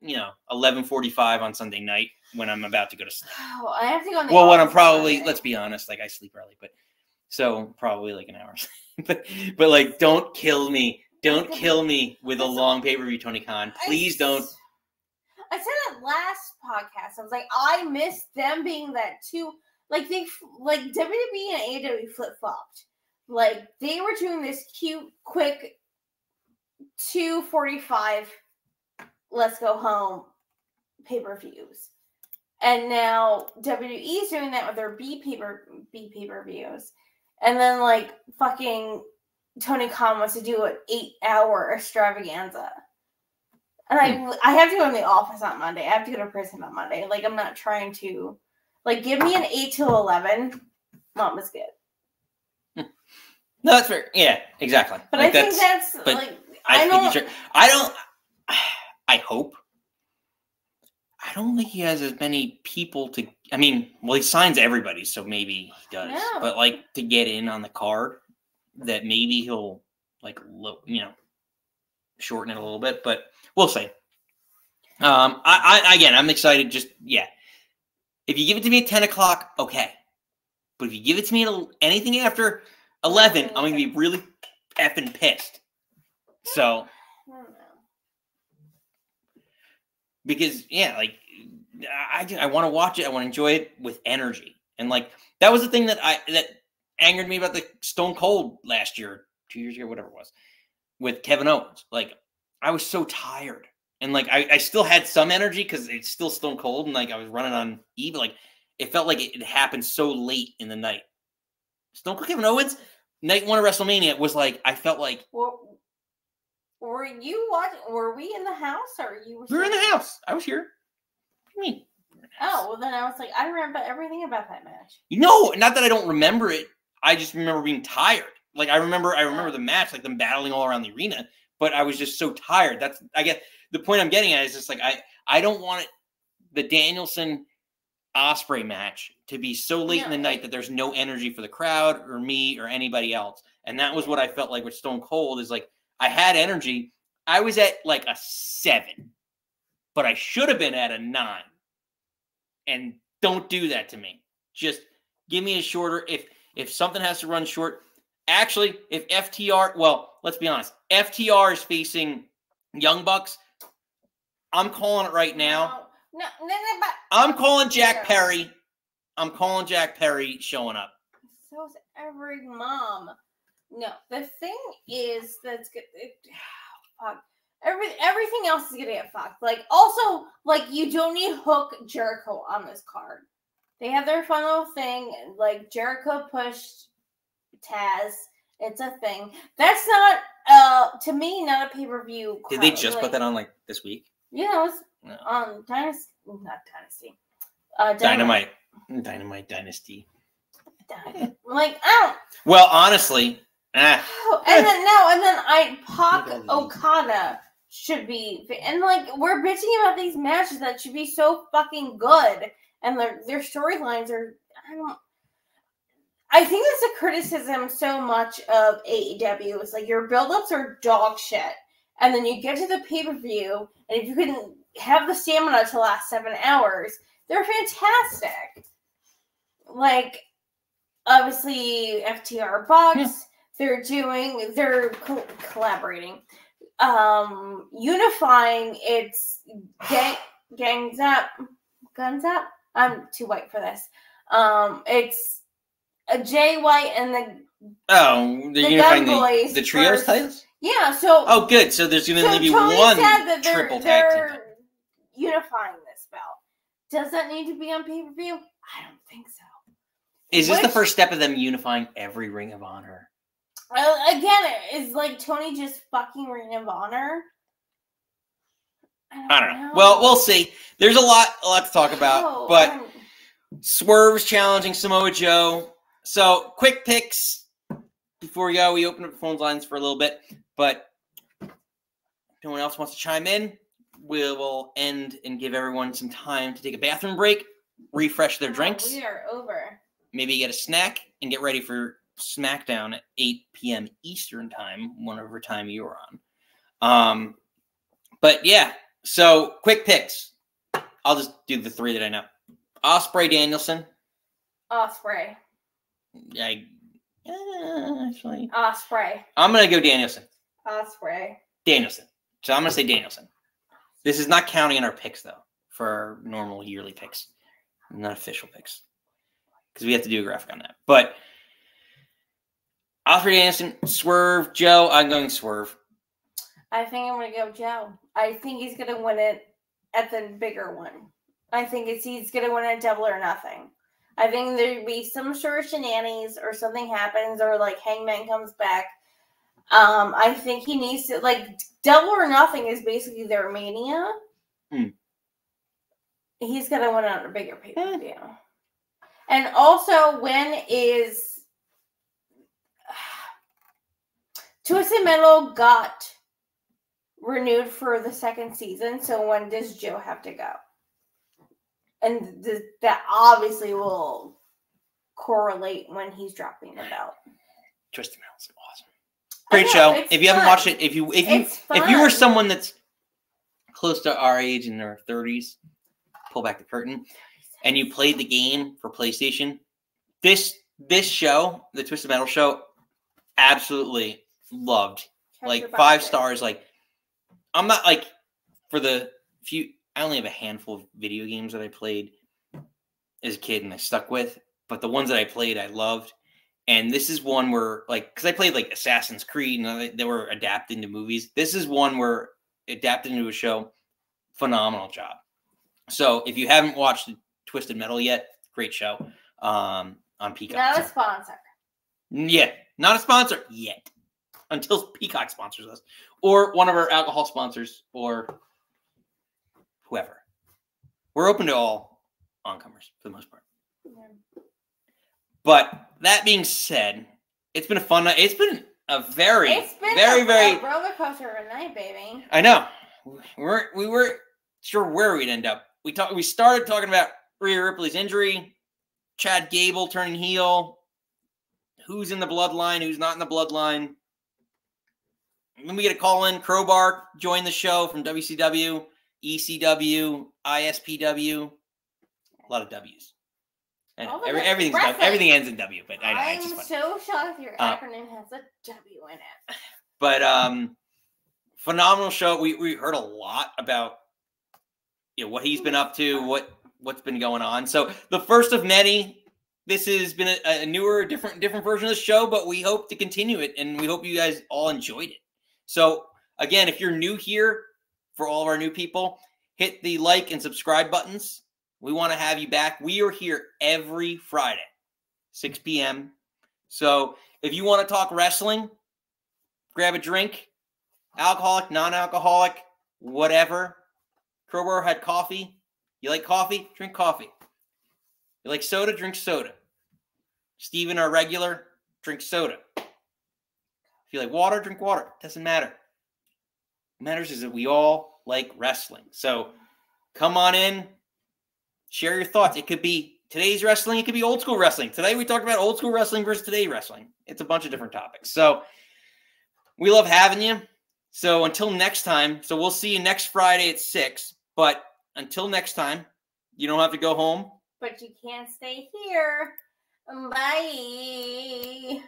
11:45 on Sunday night when I'm about to go to sleep. Oh, I have to go on the when I'm probably let's be honest, like I sleep early, but so probably like an hour. but like don't kill me. Don't kill me with a long pay-per-view, Tony Khan. Please don't. I said it last podcast. I was like, I miss them being that too. Like WWE and AEW flip-flopped. Like they were doing this cute, quick 2:45, let's go home pay-per-views. And now WWE's doing that with their B pay-per-views. And then like fucking Tony Khan wants to do an 8-hour extravaganza. And I have to go in the office on Monday. I have to go to prison on Monday. Like, I'm not trying to... Like, give me an 8 till 11. Mom is good. No, that's fair. Yeah, exactly. But like I think that's... like, I hope. I don't think he has as many people to... I mean, well, he signs everybody, so maybe he does. Yeah. But, like, to get in on the card, that maybe he'll, like, shorten it a little bit. But... we'll see. I'm excited. Just if you give it to me at 10 o'clock, okay. But if you give it to me at anything after 11, I'm gonna be really effing pissed. So, because I want to watch it. I want to enjoy it with energy, and like that was the thing that angered me about the Stone Cold last year, 2 years ago, whatever it was, with Kevin Owens. Like, I was so tired. And, like, I still had some energy because it's still Stone Cold. And, like, I was running on E. But, like, it felt like it happened so late in the night. Stone Cold Kevin Owens, night 1 of WrestleMania was like, I felt like. Well, were you watching? Were we in the house or you were? We were in the house. I was here. What do you mean? Oh, well then I was like, I remember everything about that match. Not that I don't remember it. I just remember being tired. Like I remember the match, like them battling all around the arena, but I was just so tired. That's, I guess the point I'm getting at is just like, I don't want the Danielson Ospreay match to be so late in the night that there's no energy for the crowd or me or anybody else. And that was what I felt like with Stone Cold is like, I had energy. I was at like a 7, but I should have been at a 9. And don't do that to me. Just give me a shorter. If something has to run short, actually, if FTR, well, let's be honest, FTR is facing Young Bucks. I'm calling it right now. No, I'm calling Jack Perry. I'm calling Jack Perry showing up. So is every mom. No, the thing is that's good. Fuck. Everything else is gonna get fucked. Like, also, like, you don't need Hook Jericho on this card. They have their fun little thing. Like, Jericho pushed Taz. It's a thing. That's not, to me, not a pay-per-view card. Did they just put that on, like, this week? Yeah, it was on Dynasty. Not Dynasty. Dynamite Dynasty. Like, I don't. Well, honestly. And then Pac Okada should be, and like we're bitching about these matches that should be so fucking good, and their storylines are. I think that's a criticism so much of AEW. It's like your build-ups are dog shit, and then you get to the pay-per-view, and if you can have the stamina to last 7 hours, they're fantastic. Like, obviously, FTR Bucks. They're collaborating, unifying. It's guns up. I'm too white for this. It's a Jay White and they're unifying the trios titles. Yeah. So good. So there's going to be Tony one said that triple tag team. They're unifying this belt. Does that need to be on pay-per-view? I don't think so. Is this the first step of them unifying every Ring of Honor? Again, is like Tony just fucking Ring of Honor? I don't know. Well, we'll see. There's a lot to talk about, but Swerve's challenging Samoa Joe. So, quick picks before we go. We open up the phone lines for a little bit, but if no one else wants to chime in, we will end and give everyone some time to take a bathroom break, refresh their drinks. We are over. Maybe get a snack and get ready for SmackDown at 8 p.m. Eastern time, whatever time you're on. But yeah, so quick picks. I'll just do the 3 that I know. Ospreay Danielson. Ospreay. Actually. Ospreay. I'm going to go Danielson. Ospreay. Danielson. So I'm going to say Danielson. This is not counting in our picks, though, for our normal yearly picks. Not official picks. Because we have to do a graphic on that. But Ospreay Danielson, Swerve, Joe. I'm going Swerve. I think I'm going to go Joe. I think he's going to win it at the bigger one. I think he's going to win it Double or Nothing. I think there'd be some sort of shenanigans or something happens or like Hangman comes back. I think he needs to, like, Double or Nothing is basically their Mania. He's going to win it on a bigger pay-per-view. And also, when is Twisted Metal got renewed for the 2nd season? So when does Joe have to go? And that obviously will correlate when he's dropping the belt. Twisted Metal's awesome. Great show. If you haven't watched it, if you were someone that's close to our age in their 30s, pull back the curtain, and you played the game for PlayStation, this show, the Twisted Metal show, absolutely loved. Like 5 stars. Like, I'm not like for the few. I only have a handful of video games that I played as a kid and I stuck with, but the ones that I played, I loved. And this is one where, like, because I played like Assassin's Creed and they were adapted into movies. This is one where adapted into a show, phenomenal job. So if you haven't watched Twisted Metal yet, great show on Peacock. Not a sponsor. Yeah, not a sponsor yet. Until Peacock sponsors us. Or one of our alcohol sponsors or whoever. We're open to all oncomers for the most part. Yeah. But that being said, it's been a fun night. It's been a very roller coaster of a night, baby. I know. We weren't sure where we'd end up. We started talking about Rhea Ripley's injury, Chad Gable turning heel, who's in the bloodline, who's not in the bloodline. And then we get a call in. Crowbar joined the show from WCW, ECW, ISPW. A lot of W's. And everything ends in W, but I know. I'm so shocked your acronym has a W in it. But phenomenal show. We heard a lot about what he's been up to, what's been going on. So the first of many. This has been a newer, different version of the show, but we hope to continue it, and we hope you guys all enjoyed it. So again, if you're new here, for all of our new people, hit the like and subscribe buttons. We want to have you back. We are here every Friday, 6 p.m. So if you want to talk wrestling, grab a drink, alcoholic, non-alcoholic, whatever. Crowbar had coffee. You like coffee? Drink coffee. You like soda? Drink soda. Steven, our regular, drink soda. If you like water, drink water. Doesn't matter. What matters is that we all like wrestling. So come on in. Share your thoughts. It could be today's wrestling. It could be old school wrestling. Today we talked about old school wrestling versus today's wrestling. It's a bunch of different topics. So we love having you. So until next time. So we'll see you next Friday at 6. But until next time, you don't have to go home. But you can't stay here. Bye.